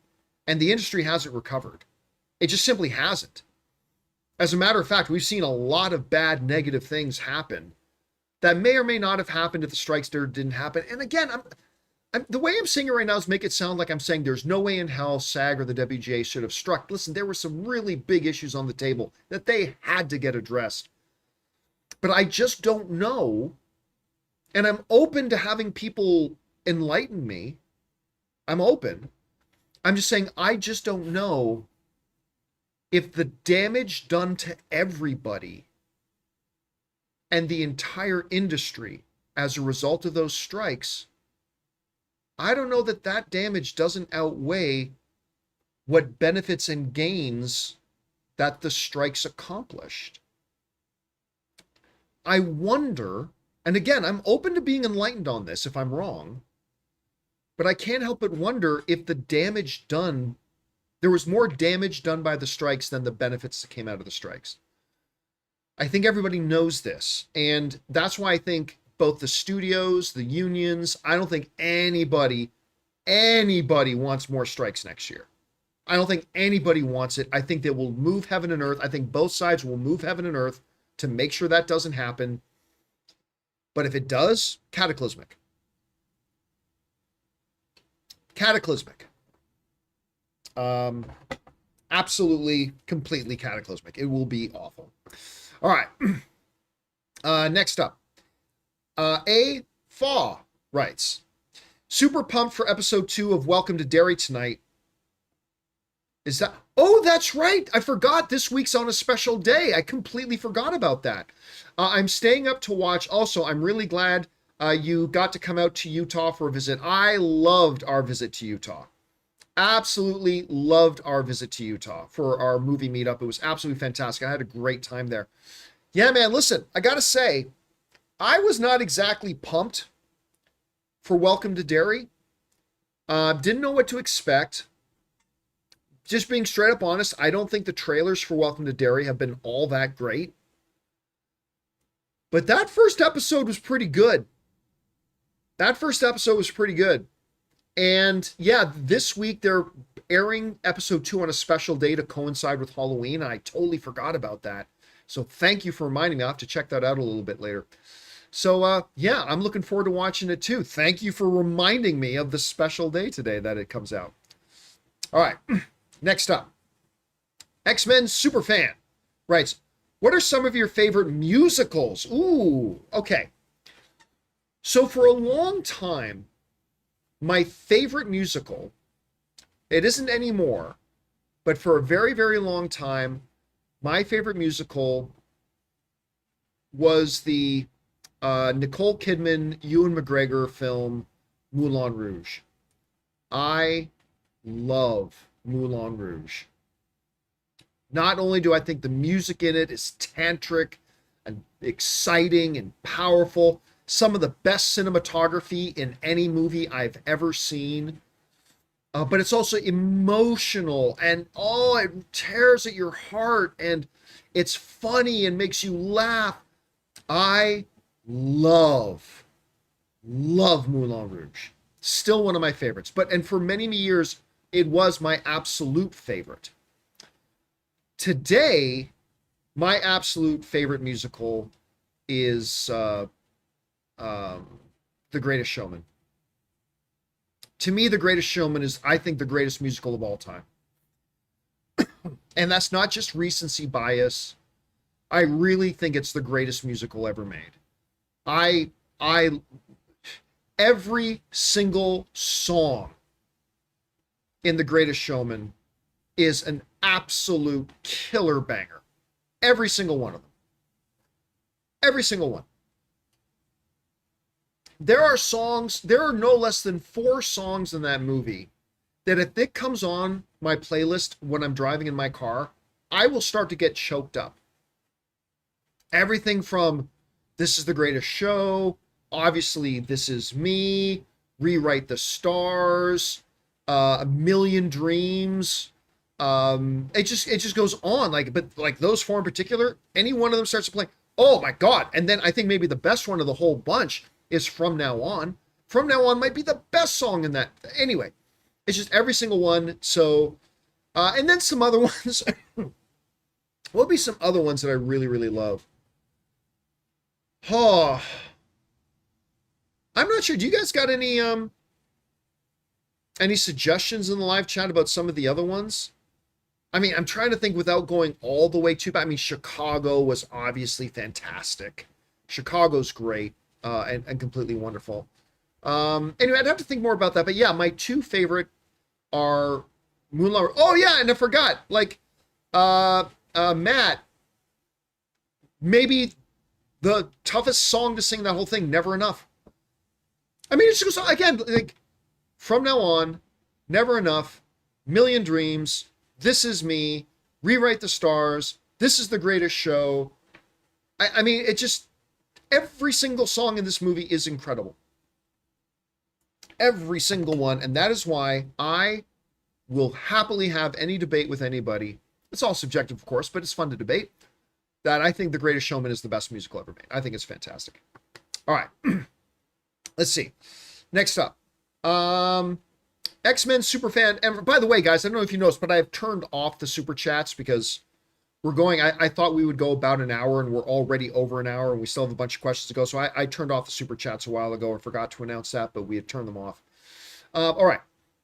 And the industry hasn't recovered. It just simply hasn't. As a matter of fact, we've seen a lot of bad, negative things happen that may or may not have happened if the strikes didn't happen. And again, the way I'm saying it right now is make it sound like I'm saying there's no way in hell SAG or the WGA should have struck. Listen, there were some really big issues on the table that they had to get addressed. But I just don't know. And I'm open to having people enlighten me. I'm open. I'm just saying I just don't know if the damage done to everybody and the entire industry as a result of those strikes, I don't know that that damage doesn't outweigh what benefits and gains that the strikes accomplished. I wonder, and again, I'm open to being enlightened on this if I'm wrong, but I can't help but wonder if the damage done, there was more damage done by the strikes than the benefits that came out of the strikes. I think everybody knows this, and that's why I think both the studios, the unions, I don't think anybody wants more strikes next year. I don't think anybody wants it. I think they will move heaven and earth. I think both sides will move heaven and earth to make sure that doesn't happen. But if it does, cataclysmic. Cataclysmic. Absolutely, completely cataclysmic. It will be awful. All right. Next up. A. Faw writes, super pumped for episode 2 of Welcome to Derry tonight. Is that, oh, that's right. I forgot this week's on a special day. I completely forgot about that. I'm staying up to watch. Also, I'm really glad you got to come out to Utah for a visit. I loved our visit to Utah. Absolutely loved our visit to Utah for our movie meetup. It was absolutely fantastic. I had a great time there. Yeah, man, listen, I got to say, I was not exactly pumped for Welcome to Derry. Didn't know what to expect. Just being straight up honest, I don't think the trailers for Welcome to Derry have been all that great. But that first episode was pretty good. And yeah, this week they're airing episode 2 on a special day to coincide with Halloween. And I totally forgot about that. So thank you for reminding me. I'll have to check that out a little bit later. So yeah, I'm looking forward to watching it too. Thank you for reminding me of the special day today that it comes out. All right, next up. X-Men Superfan writes, What are some of your favorite musicals? Ooh, okay. So for a long time, my favorite musical, it isn't anymore, but for a very, very long time, my favorite musical was the Nicole Kidman, Ewan McGregor film Moulin Rouge. I love Moulin Rouge. Not only do I think the music in it is tantric and exciting and powerful, some of the best cinematography in any movie I've ever seen, but it's also emotional and oh, it tears at your heart and it's funny and makes you laugh. I love, love Moulin Rouge. Still one of my favorites. And for many, many years, it was my absolute favorite. Today, my absolute favorite musical is The Greatest Showman. To me, The Greatest Showman is, I think, the greatest musical of all time. And that's not just recency bias. I really think it's the greatest musical ever made. I every single song in The Greatest Showman is an absolute killer banger. Every single one of them. Every single one. There are no less than 4 songs in that movie that if it comes on my playlist when I'm driving in my car, I will start to get choked up. Everything from This Is the Greatest Show, obviously This Is Me, Rewrite the Stars, A Million Dreams. It just goes on, but those 4 in particular, any one of them starts to play, oh my God. And then I think maybe the best one of the whole bunch is From Now On. From Now On might be the best song in that. Anyway, it's just every single one. So, and then some other ones. What would be some other ones that I really, really love? Oh, I'm not sure. Do you guys got any suggestions in the live chat about some of the other ones? I mean, I'm trying to think without going all the way to, I mean, Chicago was obviously fantastic. Chicago's great and completely wonderful. Anyway, I'd have to think more about that. But yeah, my 2 favorite are Moulin Rouge. Oh yeah, and I forgot, Matt, maybe the toughest song to sing that whole thing, Never Enough. I mean, it just goes, again, From Now On, Never Enough, Million Dreams, This Is Me, Rewrite the Stars, This Is the Greatest Show. I mean, it just, every single song in this movie is incredible. Every single one. And that is why I will happily have any debate with anybody. It's all subjective, of course, but it's fun to debate. That I think The Greatest Showman is the best musical ever made. I think it's fantastic. All right. Let's see. Next up. X-Men Superfan. And by the way, guys, I don't know if you noticed, but I've turned off the super chats because we're going, I thought we would go about an hour and we're already over an hour and we still have a bunch of questions to go. So I turned off the super chats a while ago and forgot to announce that, but we had turned them off. All right.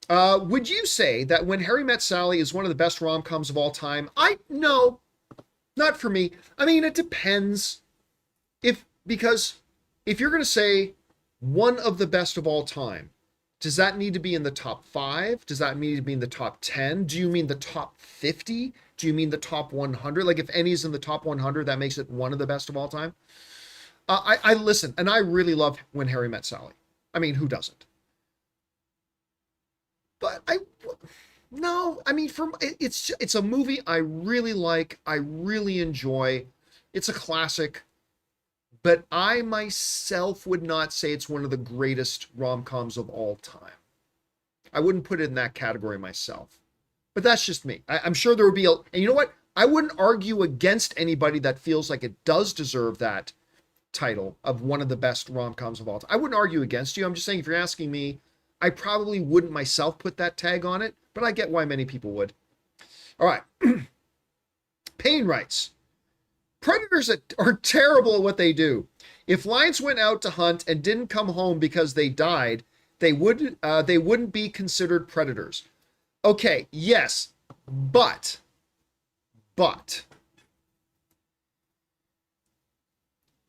Would you say that When Harry Met Sally is one of the best rom-coms of all time? No, not for me. I mean, it depends. Because if you're going to say one of the best of all time, does that need to be in the top 5? Does that need to be in the top 10? Do you mean the top 50? Do you mean the top 100? Like if any's in the top 100, that makes it one of the best of all time? I listen, and I really love When Harry Met Sally. I mean, who doesn't? But no, I mean, it's a movie I really like. I really enjoy. It's a classic. But I myself would not say it's one of the greatest rom-coms of all time. I wouldn't put it in that category myself. But that's just me. I'm sure there would be and you know what? I wouldn't argue against anybody that feels like it does deserve that title of one of the best rom-coms of all time. I wouldn't argue against you. I'm just saying, if you're asking me, I probably wouldn't myself put that tag on it, but I get why many people would. All right. Payne writes, predators are terrible at what they do. If lions went out to hunt and didn't come home because they died, they wouldn't be considered predators. Okay, yes, but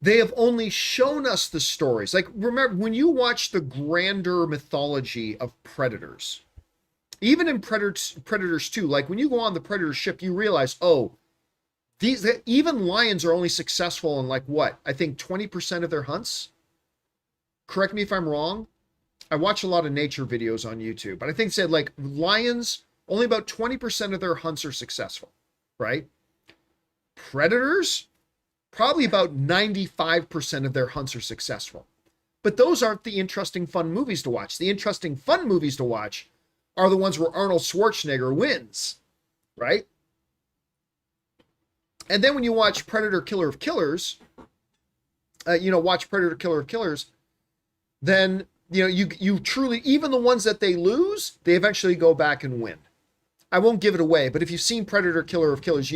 They have only shown us the stories. Like, remember, when you watch the grander mythology of predators, even in Predators 2, like when you go on the Predator ship, you realize, oh, these even lions are only successful in like what? I think 20% of their hunts. Correct me if I'm wrong. I watch a lot of nature videos on YouTube, but I think it said like lions, only about 20% of their hunts are successful, right? Predators, probably about 95% of their hunts are successful. But those aren't the interesting, fun movies to watch. The interesting, fun movies to watch are the ones where Arnold Schwarzenegger wins, right? And then when you watch Predator Killer of Killers, watch Predator Killer of Killers, then, you truly, even the ones that they lose, they eventually go back and win. I won't give it away, but if you've seen Predator Killer of Killers,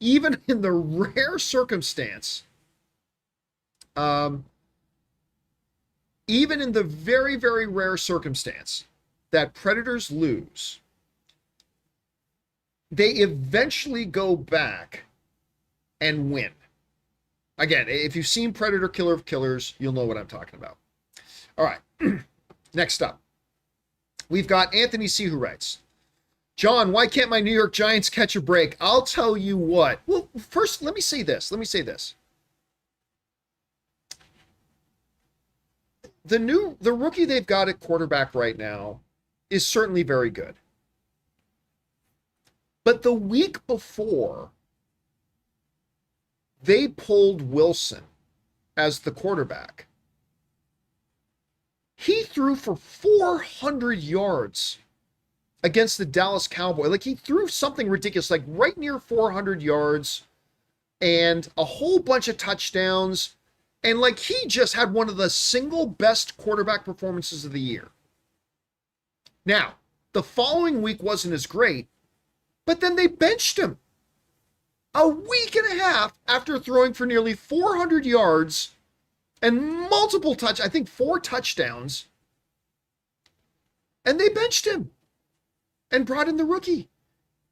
even in the rare circumstance, even in the very, very rare circumstance that predators lose, they eventually go back and win. Again, if you've seen Predator Killer of Killers, you'll know what I'm talking about. All right. Next up, we've got Anthony C. who writes, John, why can't my New York Giants catch a break? I'll tell you what. Well, first, let me say this. The rookie they've got at quarterback right now is certainly very good. But the week before, they pulled Wilson as the quarterback. He threw for 400 yards against the Dallas Cowboys. Like, he threw something ridiculous, like right near 400 yards and a whole bunch of touchdowns. And like, he just had one of the single best quarterback performances of the year. Now, the following week wasn't as great, but then they benched him a week and a half after throwing for nearly 400 yards and multiple I think 4 touchdowns. And they benched him and brought in the rookie.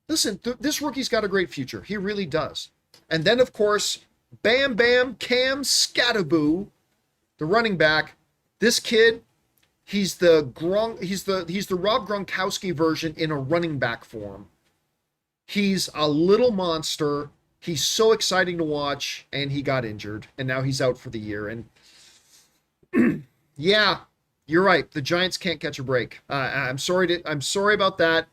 Listen, this rookie's got a great future. He really does. And then, of course, Bam Bam Cam Skatteboo, the running back. This kid, he's the Rob Gronkowski version in a running back form. He's a little monster. He's so exciting to watch, and he got injured, and now he's out for the year. And yeah, you're right. The Giants can't catch a break. I'm sorry about that,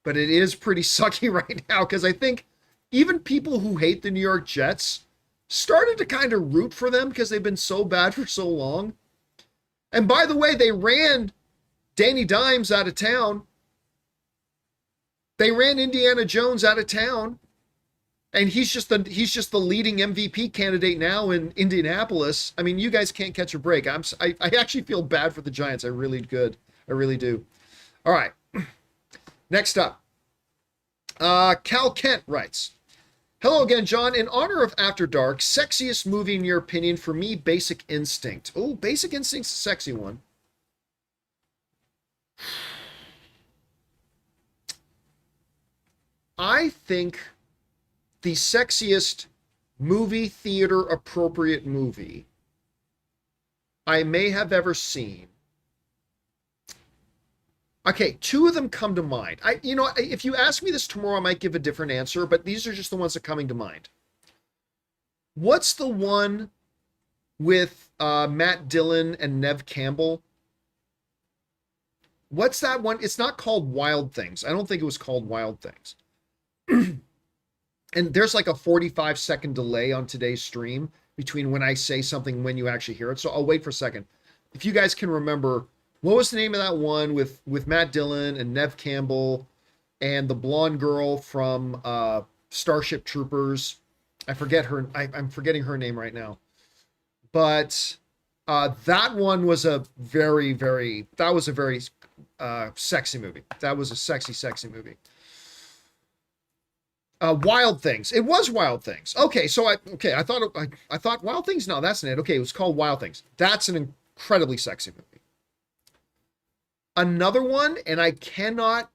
but it is pretty sucky right now, because I think even people who hate the New York Jets started to kind of root for them because they've been so bad for so long. And by the way, they ran Danny Dimes out of town. They ran Indiana Jones out of town. And he's just the leading MVP candidate now in Indianapolis. I mean, you guys can't catch a break. I actually feel bad for the Giants. I really do. All right. Next up, Cal Kent writes, hello again, John. In honor of After Dark, sexiest movie in your opinion? For me, Basic Instinct. Oh, Basic Instinct's a sexy one. I think the sexiest movie theater appropriate movie I may have ever seen. Okay, 2 of them come to mind. If you ask me this tomorrow, I might give a different answer, but these are just the ones that are coming to mind. What's the one with Matt Dillon and Neve Campbell? What's that one? It's not called Wild Things. I don't think it was called Wild Things. And there's like a 45-second delay on today's stream between when I say something and when you actually hear it. So I'll wait for a second. If you guys can remember, what was the name of that one with Matt Dillon and Neve Campbell and the blonde girl from Starship Troopers? I forget her. I'm forgetting her name right now. But that one was a very, very sexy movie. That was a sexy movie. Wild Things. It was Wild Things. Okay, so I thought Wild Things. No, that's not it. Okay, it was called Wild Things. That's an incredibly sexy movie. Another one, and I cannot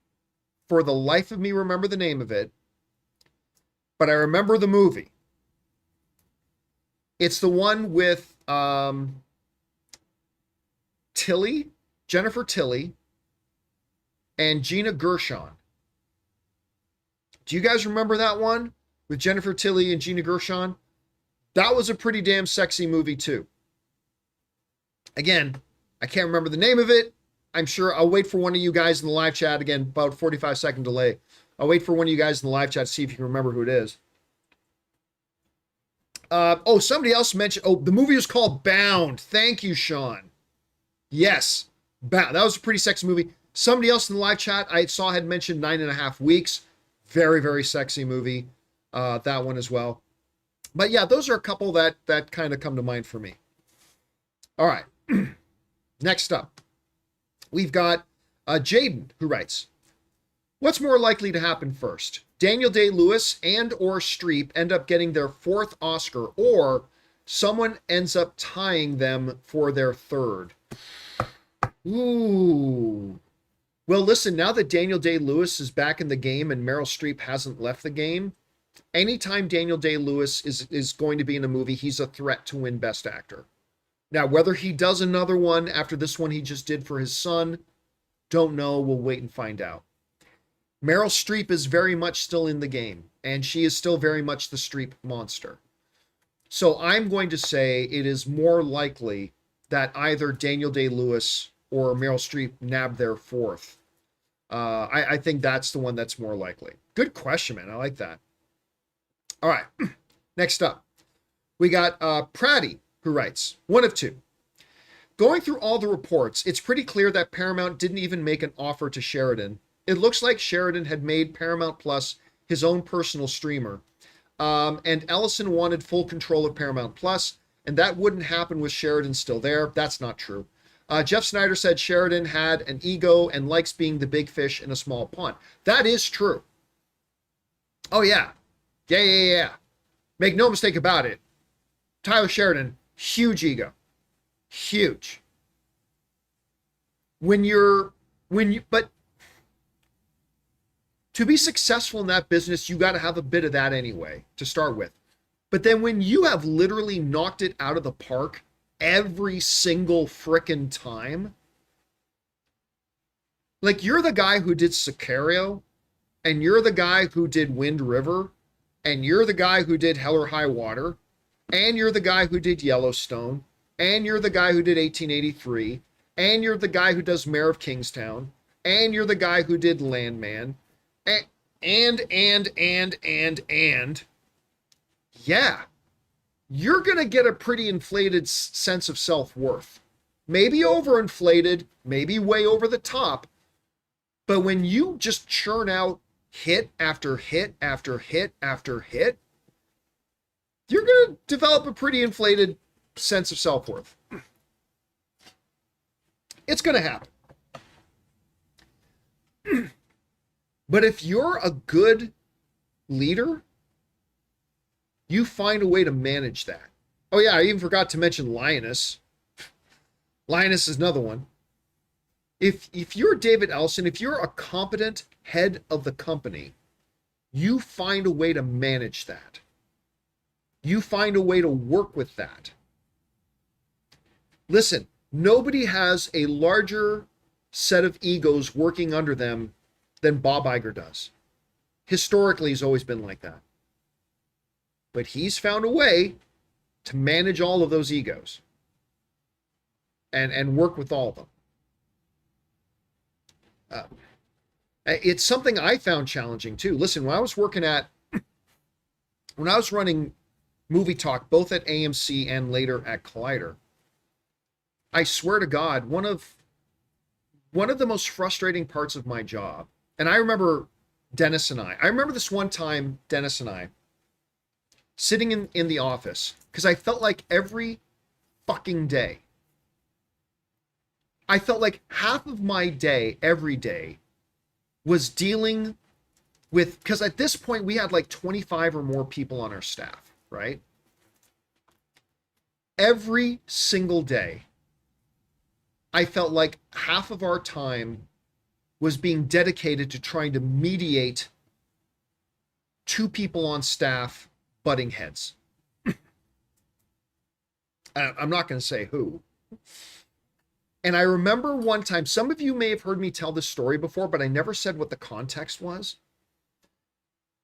for the life of me remember the name of it, but I remember the movie. It's the one with Tilly, Jennifer Tilly, and Gina Gershon. Do you guys remember that one with Jennifer Tilly and Gina Gershon? That was a pretty damn sexy movie too. Again, I can't remember the name of it. I'm sure I'll wait for one of you guys in the live chat. Again, about 45-second delay. I'll wait for one of you guys in the live chat to see if you can remember who it is. Somebody else mentioned, the movie was called Bound. Thank you, Sean. Yes, Bound. That was a pretty sexy movie. Somebody else in the live chat I saw had mentioned 9.5 Weeks. Very, very sexy movie. That one as well. But yeah, those are a couple that kind of come to mind for me. All right. Next up, we've got Jaden, who writes, what's more likely to happen first? Daniel Day-Lewis and or Streep end up getting their 4th Oscar, or someone ends up tying them for their 3rd. Ooh. Well, listen, now that Daniel Day-Lewis is back in the game and Meryl Streep hasn't left the game, anytime Daniel Day-Lewis is going to be in a movie, he's a threat to win Best Actor. Now, whether he does another one after this one he just did for his son, don't know. We'll wait and find out. Meryl Streep is very much still in the game, and she is still very much the Streep monster. So I'm going to say it is more likely that either Daniel Day-Lewis or Meryl Streep nab their 4th. I think that's the one that's more likely. Good question, man. I like that. All right. Next up, we got Pratty, who writes, one of two. Going through all the reports, it's pretty clear that Paramount didn't even make an offer to Sheridan. It looks like Sheridan had made Paramount Plus his own personal streamer. And Ellison wanted full control of Paramount Plus, and that wouldn't happen with Sheridan still there. That's not true. Jeff Snyder said Sheridan had an ego and likes being the big fish in a small pond. That is true. Oh, yeah. Yeah. Make no mistake about it. Tyler Sheridan, huge ego. Huge. But to be successful in that business, you got to have a bit of that anyway to start with. But then when you have literally knocked it out of the park every single frickin' time, like you're the guy who did Sicario, and you're the guy who did Wind River, and you're the guy who did Hell or High Water, and you're the guy who did Yellowstone, and you're the guy who did 1883, and you're the guy who does Mayor of Kingstown, and you're the guy who did Landman, and yeah, you're going to get a pretty inflated sense of self-worth. Maybe overinflated, maybe way over the top, but when you just churn out hit after hit after hit after hit, you're going to develop a pretty inflated sense of self-worth. It's going to happen. But if you're a good leader, you find a way to manage that. Oh yeah, I even forgot to mention Linus. Linus is another one. If you're David Ellison, if you're a competent head of the company, you find a way to manage that. You find a way to work with that. Listen, nobody has a larger set of egos working under them than Bob Iger does. Historically, he's always been like that. But he's found a way to manage all of those egos and work with all of them. It's something I found challenging too. Listen, when I was running Movie Talk, both at AMC and later at Collider, I swear to God, one of the most frustrating parts of my job, and I remember Dennis and I remember this one time, Dennis and I, sitting in the office, because I felt like every fucking day, I felt like half of my day, every day, was dealing with, because at this point we had like 25 or more people on our staff, right? Every single day, I felt like half of our time was being dedicated to trying to mediate two people on staff butting heads. I'm not going to say who. And I remember one time, some of you may have heard me tell this story before, but I never said what the context was.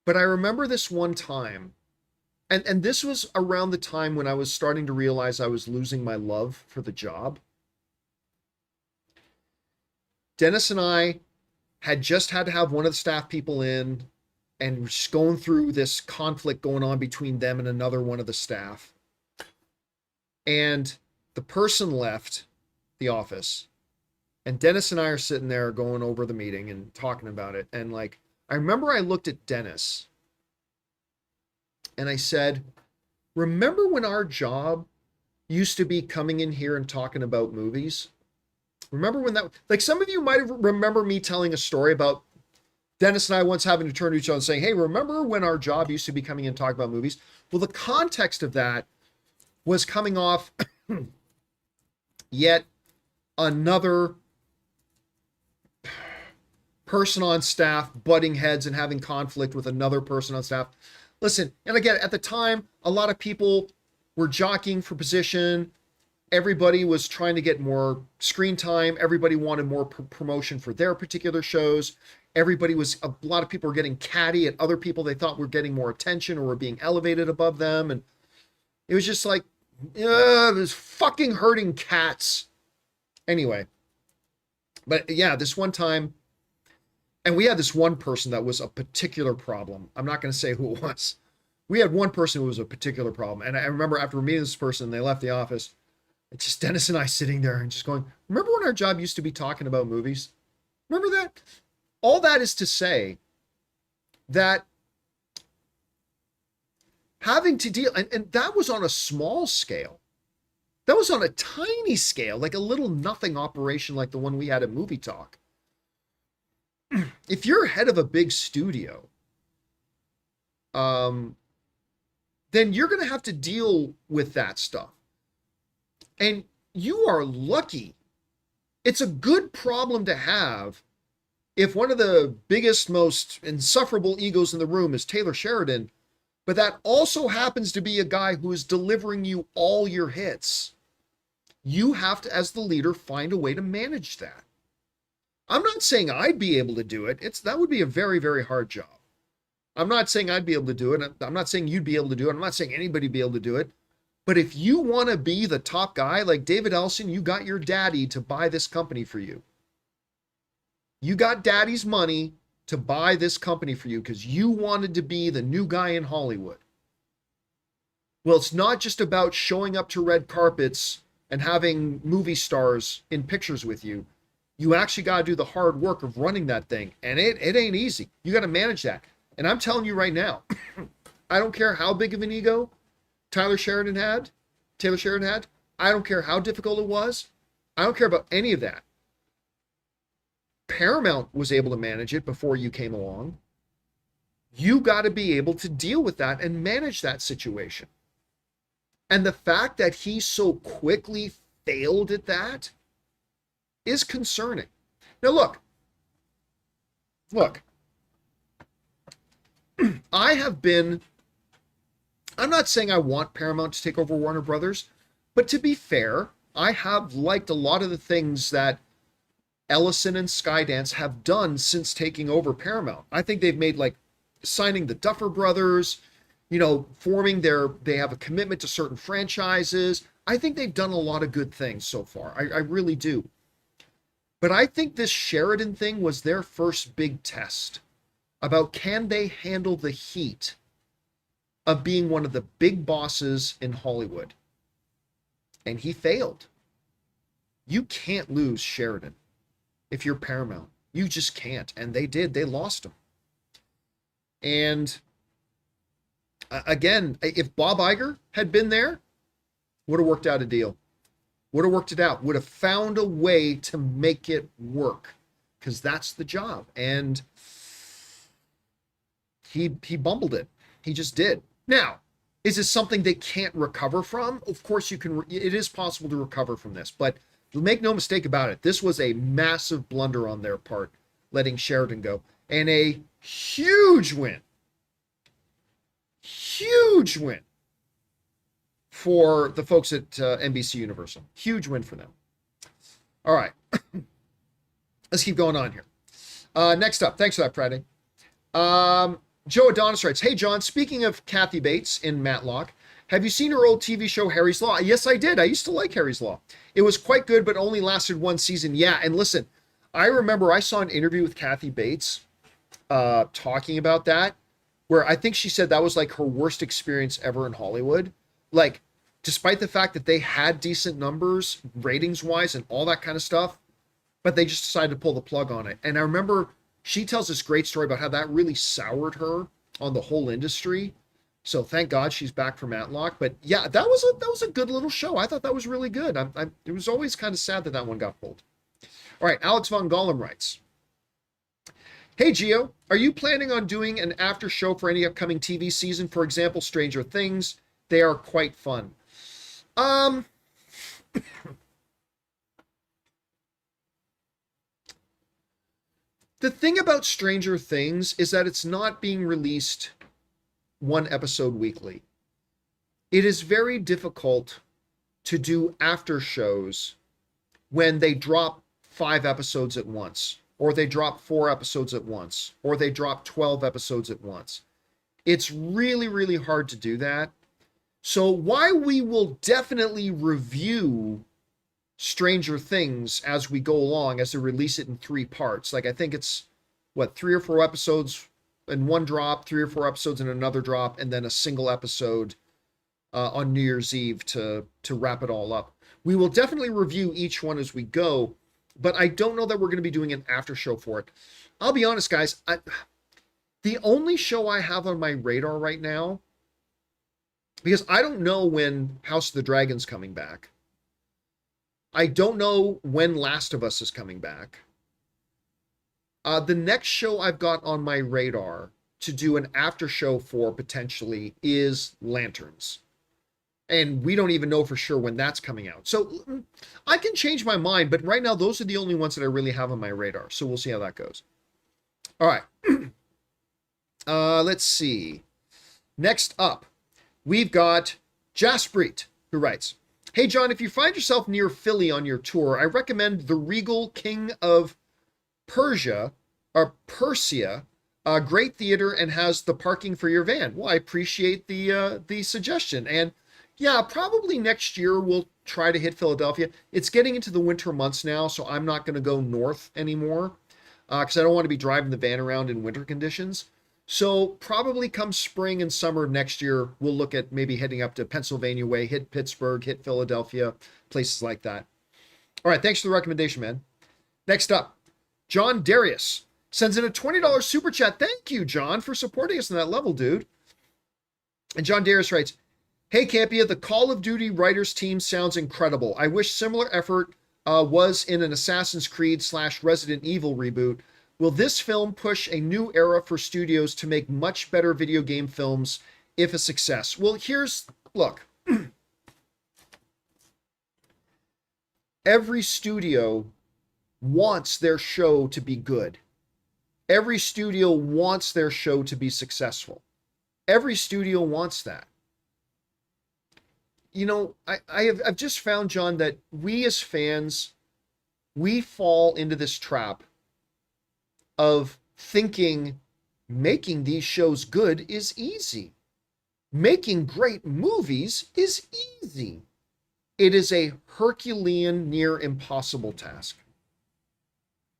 But I remember this one time, and this was around the time when I was starting to realize I was losing my love for the job. Dennis and I had just had to have one of the staff people in, and we're just going through this conflict going on between them and another one of the staff. And the person left the office, and Dennis and I are sitting there going over the meeting and talking about it. And like, I remember I looked at Dennis and I said, remember when our job used to be coming in here and talking about movies? Remember when that, like, some of you might remember me telling a story about Dennis and I once having to turn to each other and saying, hey, remember when our job used to be coming in and talking about movies? Well, the context of that was coming off yet another person on staff butting heads and having conflict with another person on staff. Listen, and again, at the time, a lot of people were jockeying for position. Everybody was trying to get more screen time. Everybody wanted more promotion for their particular shows. A lot of people were getting catty at other people they thought were getting more attention or were being elevated above them. And it was just like, it was fucking herding cats. Anyway, but yeah, this one time, and we had this one person that was a particular problem. I'm not going to say who it was. We had one person who was a particular problem. And I remember after meeting this person, they left the office. It's just Dennis and I sitting there and just going, remember when our job used to be talking about movies? Remember that? All that is to say that having to deal, and that was on a small scale. That was on a tiny scale, like a little nothing operation like the one we had at Movie Talk. If you're head of a big studio, then you're going to have to deal with that stuff. And you are lucky. It's a good problem to have if one of the biggest, most insufferable egos in the room is Taylor Sheridan, but that also happens to be a guy who is delivering you all your hits. You have to, as the leader, find a way to manage that. I'm not saying I'd be able to do it. That would be a very, very hard job. I'm not saying I'd be able to do it. I'm not saying you'd be able to do it. I'm not saying anybody would be able to do it. But if you want to be the top guy, like David Ellison, you got your daddy to buy this company for you. You got daddy's money to buy this company for you because you wanted to be the new guy in Hollywood. Well, it's not just about showing up to red carpets and having movie stars in pictures with you. You actually got to do the hard work of running that thing. And it ain't easy. You got to manage that. And I'm telling you right now, I don't care how big of an ego Taylor Sheridan had. I don't care how difficult it was. I don't care about any of that. Paramount was able to manage it before you came along. You got to be able to deal with that and manage that situation. And the fact that he so quickly failed at that is concerning. Now look, I'm not saying I want Paramount to take over Warner Brothers, but to be fair, I have liked a lot of the things that Ellison and Skydance have done since taking over Paramount. I think they've made, like, signing the Duffer Brothers, they have a commitment to certain franchises. I think they've done a lot of good things so far. I really do. But I think this Sheridan thing was their first big test about can they handle the heat of being one of the big bosses in Hollywood. And he failed. You can't lose Sheridan if you're Paramount. You just can't. And they did. They lost him. And again, if Bob Iger had been there, would have worked out a deal. Would have worked it out. Would have found a way to make it work. Because that's the job. And he bumbled it. He just did. Now, is this something they can't recover from? Of course you can. It is possible to recover from this. But make no mistake about it. This was a massive blunder on their part, letting Sheridan go. And a huge win for the folks at NBC Universal. Huge win for them. All right. Let's keep going on here. Next up, thanks for that, Friday. Joe Adonis writes, hey, John, speaking of Kathy Bates in Matlock, have you seen her old TV show, Harry's Law? Yes, I did. I used to like Harry's Law. It was quite good, but only lasted one season. Yeah, and listen, I remember I saw an interview with Kathy Bates talking about that, where I think she said that was like her worst experience ever in Hollywood. Like, despite the fact that they had decent numbers, ratings-wise, and all that kind of stuff, but they just decided to pull the plug on it. And I remember she tells this great story about how that really soured her on the whole industry. So thank God she's back from Matlock. But yeah, that was a good little show. I thought that was really good. It was always kind of sad that that one got pulled. All right, Alex Von Gollum writes, hey, Gio, are you planning on doing an after show for any upcoming TV season? For example, Stranger Things. They are quite fun. The thing about Stranger Things is that it's not being released one episode weekly. It is very difficult to do after shows when they drop 5 episodes at once, or they drop 4 episodes at once, or they drop 12 episodes at once. It's really, really hard to do that. So while we will definitely review Stranger Things as we go along, as they release it in 3 parts, like I think it's, 3 or 4 episodes in one drop, 3 or 4 episodes in another drop, and then a single episode on New Year's Eve to wrap it all up. We will definitely review each one as we go, but I don't know that we're going to be doing an after show for it. I'll be honest, guys. The only show I have on my radar right now, because I don't know when House of the Dragon's coming back. I don't know when Last of Us is coming back. The next show I've got on my radar to do an after show for potentially is Lanterns. And we don't even know for sure when that's coming out. So I can change my mind, but right now those are the only ones that I really have on my radar. So we'll see how that goes. All right. Let's see. Next up, we've got Jasprit, who writes, hey, John, if you find yourself near Philly on your tour, I recommend the Regal King of Persia, or Persia, a great theater, and has the parking for your van. Well, I appreciate the suggestion. And yeah, probably next year we'll try to hit Philadelphia. It's getting into the winter months now, so I'm not going to go north anymore because I don't want to be driving the van around in winter conditions. So probably come spring and summer next year, we'll look at maybe heading up to Pennsylvania way, hit Pittsburgh, hit Philadelphia, places like that. All right, thanks for the recommendation, man. Next up, John Darius sends in a $20 super chat. Thank you, John, for supporting us on that level, dude. And John Darius writes, hey, Campea, the Call of Duty writers team sounds incredible. I wish similar effort was in an Assassin's Creed / Resident Evil reboot. Will this film push a new era for studios to make much better video game films if a success? Well, look. Every studio wants their show to be good. Every studio wants their show to be successful. Every studio wants that. You know, I've just found, John, that we as fans, we fall into this trap of thinking making these shows good is easy. Making great movies is easy. It is a Herculean, near impossible task.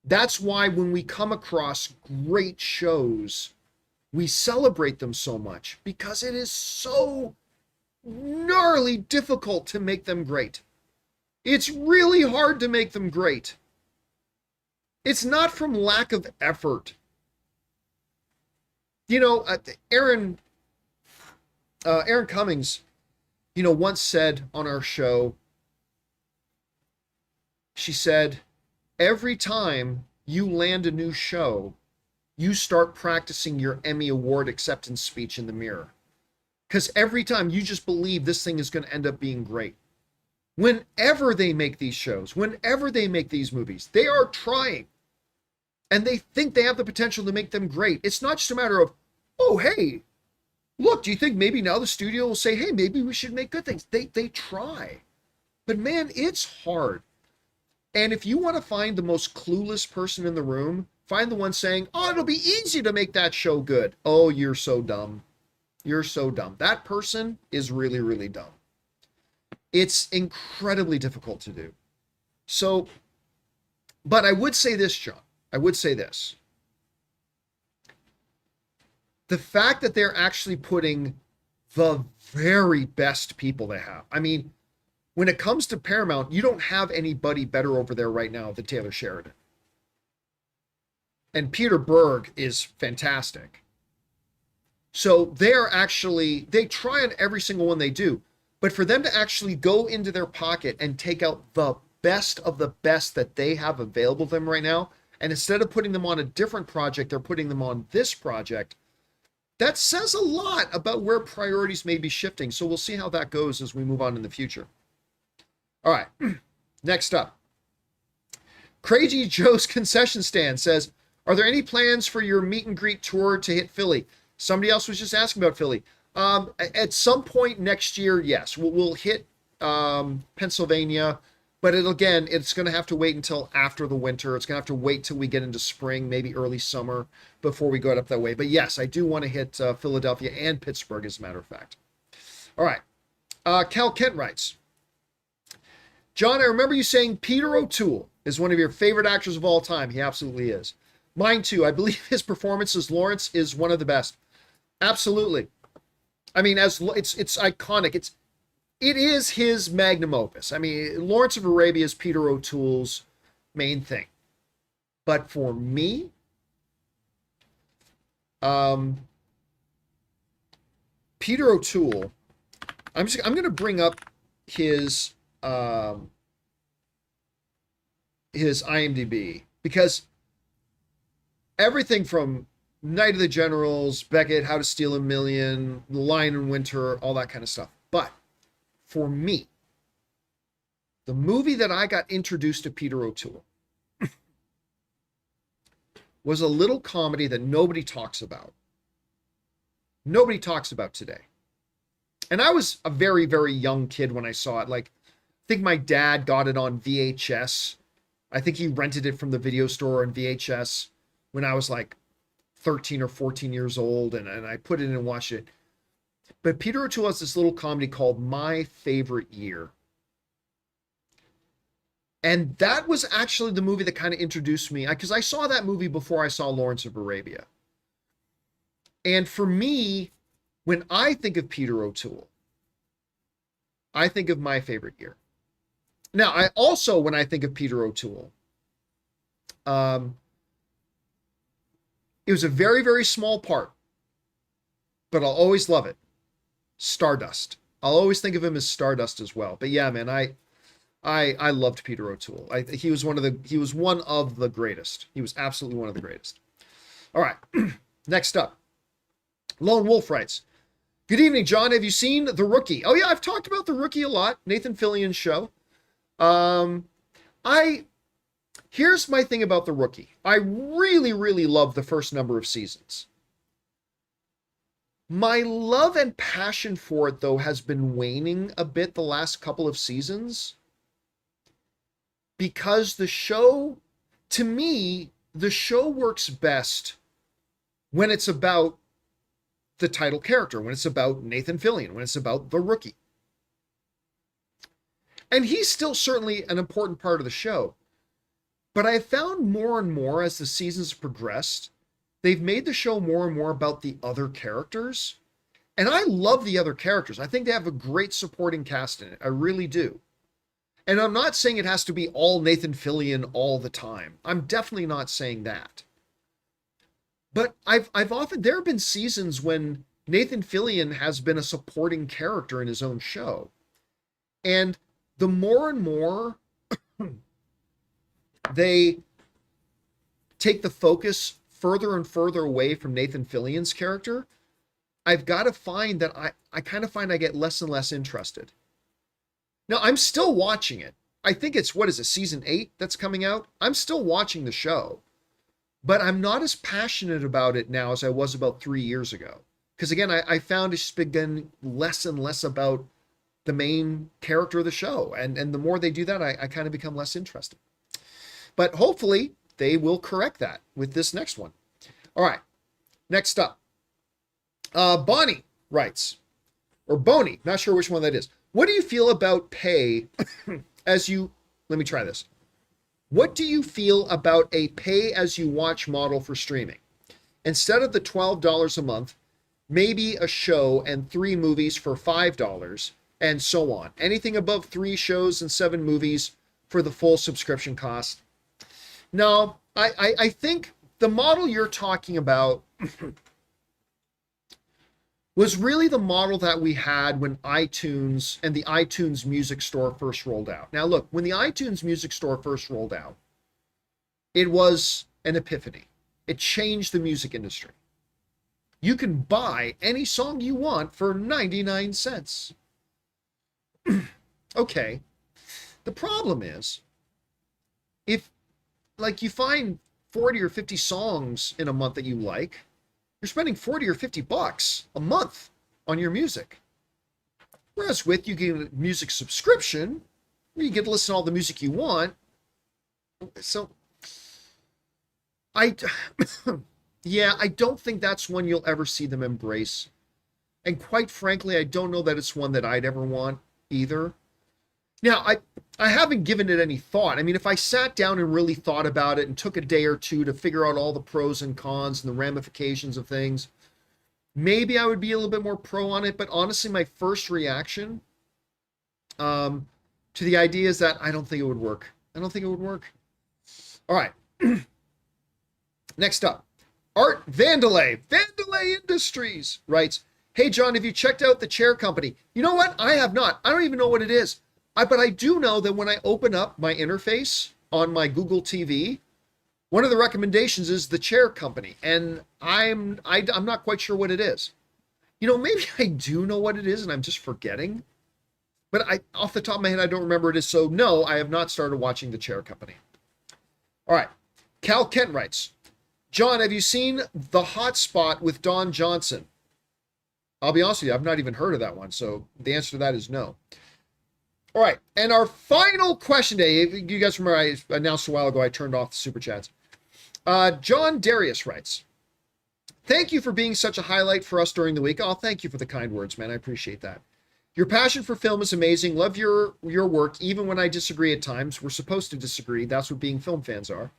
That's why when we come across great shows, we celebrate them so much, because it is so gnarly difficult to make them great. It's really hard to make them great. It's not from lack of effort. You know, Aaron Cummings, once said on our show, she said, every time you land a new show, you start practicing your Emmy Award acceptance speech in the mirror. Because every time you just believe this thing is going to end up being great. Whenever they make these shows, whenever they make these movies, they are trying. And they think they have the potential to make them great. It's not just a matter of, oh, hey, Look, do you think maybe now the studio will say, hey, maybe we should make good things? They try. But man, it's hard. And if you want to find the most clueless person in the room, find the one saying, oh, it'll be easy to make that show good. Oh, you're so dumb. You're so dumb. That person is really, really dumb. It's incredibly difficult to do. So, but I would say this, John. I would say this. The fact that they're actually putting the very best people they have. I mean, when it comes to Paramount, you don't have anybody better over there right now than Taylor Sheridan. And Peter Berg is fantastic. So they try on every single one they do. But for them to actually go into their pocket and take out the best of the best that they have available to them right now, and instead of putting them on a different project, they're putting them on this project, that says a lot about where priorities may be shifting. So we'll see how that goes as we move on in the future. All right, next up. Crazy Joe's Concession Stand says, are there any plans for your meet and greet tour to hit Philly? Somebody else was just asking about Philly. At some point next year, yes, we'll hit Pennsylvania, but it's going to have to wait until after the winter. It's going to have to wait till we get into spring, maybe early summer, before we go up that way. But yes, I do want to hit Philadelphia and Pittsburgh, as a matter of fact. All right. Cal Kent writes, John, I remember you saying Peter O'Toole is one of your favorite actors of all time. He absolutely is. Mine too. I believe his performance as Lawrence is one of the best. Absolutely. I mean, it's iconic. It is his magnum opus. I mean, Lawrence of Arabia is Peter O'Toole's main thing. But for me, Peter O'Toole, I'm going to bring up his IMDb, because everything from Night of the Generals, Beckett, How to Steal a Million, The Lion in Winter, all that kind of stuff. But for me, the movie that I got introduced to Peter O'Toole was a little comedy that nobody talks about. Nobody talks about today. And I was a very, very young kid when I saw it. Like, I think my dad got it on VHS. I think he rented it from the video store on VHS when I was like 13 or 14 years old, and I put it in and watched it. But Peter O'Toole has this little comedy called My Favorite Year. And that was actually the movie that kind of introduced me, because I saw that movie before I saw Lawrence of Arabia. And for me, when I think of Peter O'Toole, I think of My Favorite Year. Now, I also, when I think of Peter O'Toole, it was a very, very small part, but I'll always love it. Stardust. I'll always think of him as Stardust as well. But yeah, man, I loved Peter O'Toole. He was one of the greatest. He was absolutely one of the greatest. All right, next up, Lone Wolf writes, good evening, John. Have you seen The Rookie? Oh yeah, I've talked about The Rookie a lot. Nathan Fillion's show. Here's my thing about The Rookie. I really, really love the first number of seasons. My love and passion for it, though, has been waning a bit the last couple of seasons, because the show, to me, the show works best when it's about the title character, when it's about Nathan Fillion, when it's about The Rookie. And he's still certainly an important part of the show. But I found more and more as the seasons progressed, they've made the show more and more about the other characters. And I love the other characters. I think they have a great supporting cast in it. I really do. And I'm not saying it has to be all Nathan Fillion all the time. I'm definitely not saying that. But I've often, there have been seasons when Nathan Fillion has been a supporting character in his own show. And the more and more they take the focus further and further away from Nathan Fillion's character, I've got to find that I kind of find I get less and less interested. Now, I'm still watching it. I think it's, season 8 that's coming out? I'm still watching the show. But I'm not as passionate about it now as I was about 3 years ago. Because again, I found it's been less and less about the main character of the show. And the more they do that, I kind of become less interested. But hopefully they will correct that with this next one. All right, next up. Bonnie writes, or Boney, not sure which one that is. What do you feel about pay as you, let me try this. What do you feel about a pay as you watch model for streaming? Instead of the $12 a month, maybe a show and 3 movies for $5 and so on. Anything above 3 shows and 7 movies for the full subscription cost. No, I think the model you're talking about was really the model that we had when iTunes and the iTunes Music Store first rolled out. Now look, when the iTunes Music Store first rolled out, it was an epiphany. It changed the music industry. You can buy any song you want for 99 cents. Okay. The problem is, if like you find 40 or 50 songs in a month that you like, you're spending 40 or 50 bucks a month on your music. Whereas with you get a music subscription, where you get to listen to all the music you want. So yeah, I don't think that's one you'll ever see them embrace. And quite frankly, I don't know that it's one that I'd ever want either. Now, I haven't given it any thought. I mean, if I sat down and really thought about it and took a day or two to figure out all the pros and cons and the ramifications of things, maybe I would be a little bit more pro on it. But honestly, my first reaction to the idea is that I don't think it would work. I don't think it would work. All right. Next up, Art Vandelay Industries writes, hey, John, have you checked out the chair company? You know what? I have not. I don't even know what it is. But I do know that when I open up my interface on my Google TV, one of the recommendations is the chair company. And I'm not quite sure what it is. You know, maybe I do know what it is and I'm just forgetting. But off the top of my head, I don't remember what it is. So no, I have not started watching the chair company. All right. Cal Kent writes, John, have you seen The Hot Spot with Don Johnson? I'll be honest with you, I've not even heard of that one. So the answer to that is no. All right. And our final question today, you guys remember I announced a while ago I turned off the super chats. John Darius writes, thank you for being such a highlight for us during the week. Oh, thank you for the kind words, man. I appreciate that. Your passion for film is amazing. Love your work, even when I disagree at times. We're supposed to disagree. That's what being film fans are.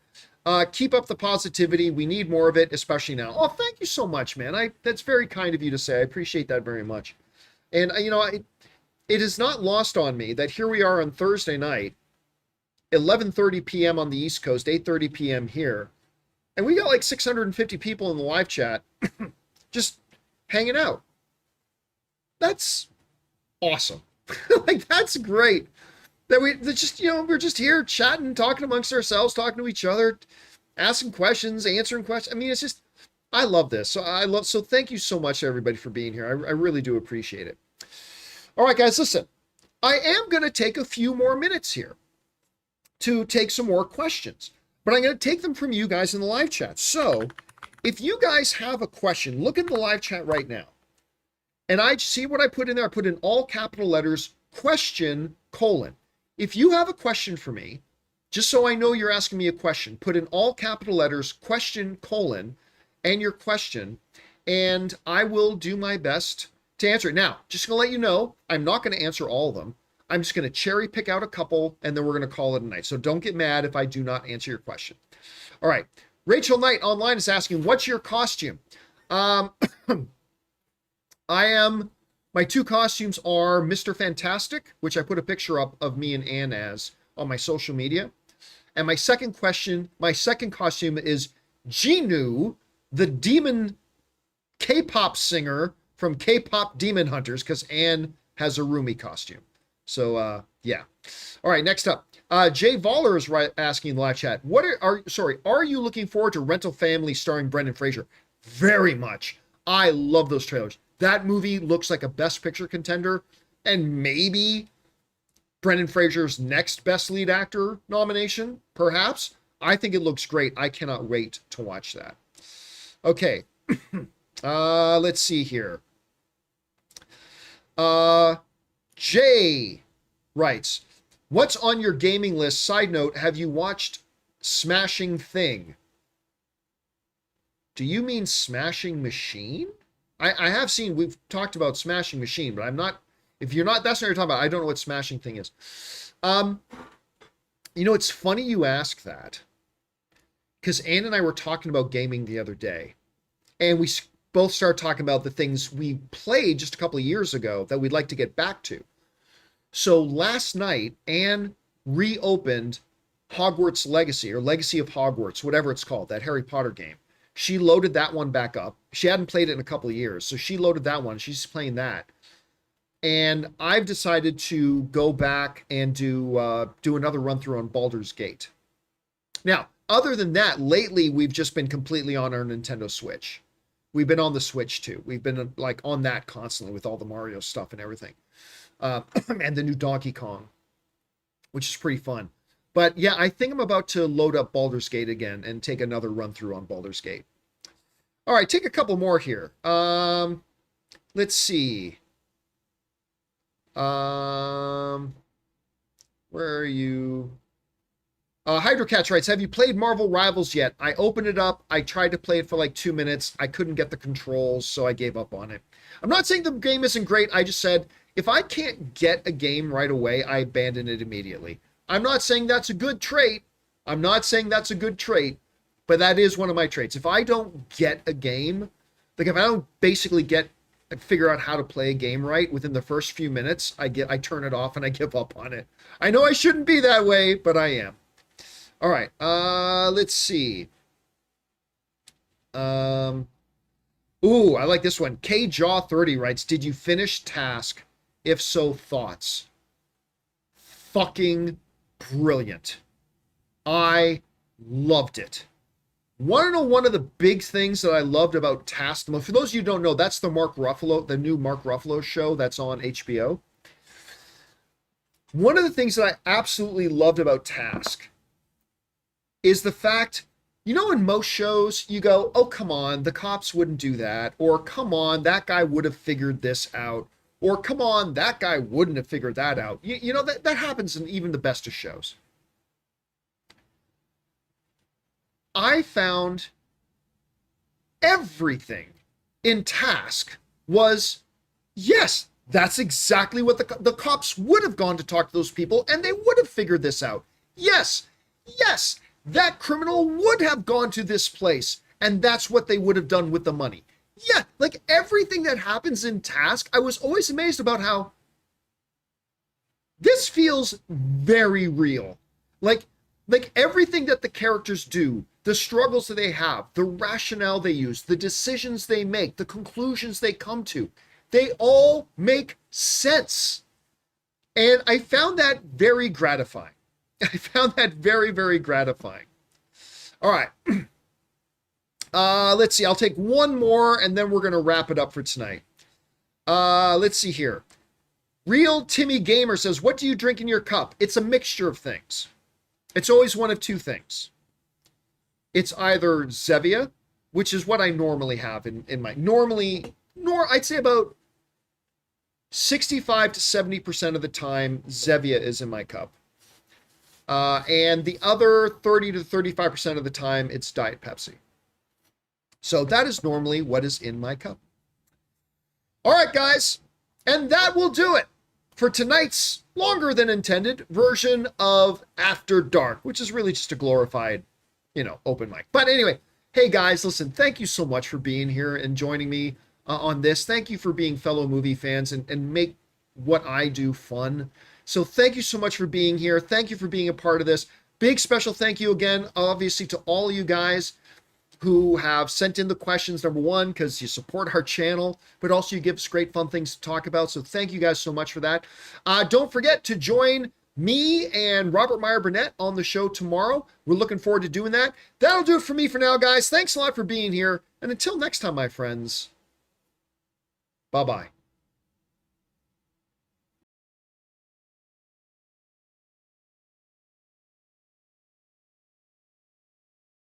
Keep up the positivity. We need more of it, especially now. Oh, thank you so much, man. That's very kind of you to say. I appreciate that very much. And, you know, it is not lost on me that here we are on Thursday night, 11:30 p.m. on the East Coast, 8:30 p.m. here. And we got like 650 people in the live chat just hanging out. That's awesome. Like, that's great. That's just, you know, we're just here chatting, talking amongst ourselves, talking to each other, asking questions, answering questions. I mean, it's just, I love this. So thank you so much, everybody, for being here. I really do appreciate it. All right, guys, listen, I am going to take a few more minutes here to take some more questions, but I'm going to take them from you guys in the live chat. So if you guys have a question, look in the live chat right now. And I see what I put in there. I put in all capital letters, question, : If you have a question for me, just so I know you're asking me a question, put in all capital letters, question, : and your question, and I will do my best to answer it. Now, just going to let you know, I'm not going to answer all of them. I'm just going to cherry pick out a couple, and then we're going to call it a night. So don't get mad if I do not answer your question. All right. Rachel Knight online is asking, what's your costume? My 2 costumes are Mr. Fantastic, which I put a picture up of me and Ann as on my social media. And my second costume is Jinu, the demon K-pop singer from K-pop Demon Hunters, because Ann has a Rumi costume. So, yeah. All right, next up. Jay Voller is asking in the live chat, are you looking forward to Rental Family starring Brendan Fraser? Very much. I love those trailers. That movie looks like a Best Picture contender, and maybe Brendan Fraser's next Best Lead Actor nomination, perhaps. I think it looks great. I cannot wait to watch that. Okay. Let's see here. Jay writes, what's on your gaming list? Side note, have you watched Smashing Thing? Do you mean Smashing Machine? I have seen, we've talked about Smashing Machine, but I'm not, if you're not, that's what you're talking about. I don't know what Smashing Thing is. You know, it's funny you ask that, because Ann and I were talking about gaming the other day, and we both started talking about the things we played just a couple of years ago that we'd like to get back to. So last night, Ann reopened Hogwarts Legacy, or Legacy of Hogwarts, whatever it's called, that Harry Potter game. She loaded that one back up. She hadn't played it in a couple of years, so she loaded that one. She's playing that. And I've decided to go back and do another run through on Baldur's Gate. Now, other than that, lately we've just been completely on our Nintendo Switch. We've been on the Switch too. We've been like on that constantly with all the Mario stuff and everything. And the new Donkey Kong, which is pretty fun. But yeah, I think I'm about to load up Baldur's Gate again and take another run through on Baldur's Gate. All right, take a couple more here. Let's see. Where are you? Hydrocatch writes, have you played Marvel Rivals yet? I opened it up. I tried to play it for like 2 minutes. I couldn't get the controls, so I gave up on it. I'm not saying the game isn't great. I just said, if I can't get a game right away, I abandon it immediately. I'm not saying that's a good trait. I'm not saying that's a good trait, but that is one of my traits. If I don't get a game, like if I don't basically figure out how to play a game right within the first few minutes, I turn it off and I give up on it. I know I shouldn't be that way, but I am. All right, let's see. Ooh, I like this one. KJaw30 writes, did you finish Task? If so, thoughts? Fucking brilliant. I loved it. Want to know one of the big things that I loved about Task? For those of you who don't know, that's the the new Mark Ruffalo show that's on HBO. One of the things that I absolutely loved about Task is the fact, you know, in most shows you go, oh, come on, the cops wouldn't do that, or come on, that guy would have figured this out, or come on, that guy wouldn't have figured that out. You know, that happens in even the best of shows. I found everything in Task was, yes, that's exactly what the cops would have gone to talk to those people, and they would have figured this out. Yes, that criminal would have gone to this place, and that's what they would have done with the money. Yeah, like everything that happens in Task, I was always amazed about how this feels very real. Like everything that the characters do, the struggles that they have, the rationale they use, the decisions they make, the conclusions they come to, they all make sense. And I found that very gratifying. I found that very, very gratifying. All right. Let's see. I'll take one more, and then we're going to wrap it up for tonight. Let's see here. Real Timmy Gamer says, what do you drink in your cup? It's a mixture of things. It's always one of two things. It's either Zevia, which is what I normally have in my... I'd say about 65 to 70% of the time, Zevia is in my cup. And the other 30 to 35% of the time, it's Diet Pepsi. So that is normally what is in my cup. All right, guys. And that will do it for tonight's longer than intended version of After Dark, which is really just a glorified, open mic. But anyway, hey guys, listen, thank you so much for being here and joining me on this. Thank you for being fellow movie fans and make what I do fun. So thank you so much for being here. Thank you for being a part of this. Big special thank you again, obviously, to all of you guys who have sent in the questions, number one, because you support our channel, but also you give us great fun things to talk about. So thank you guys so much for that. Don't forget to join me and Robert Meyer Burnett on the show tomorrow. We're looking forward to doing that. That'll do it for me for now, guys. Thanks a lot for being here. And until next time, my friends, bye-bye.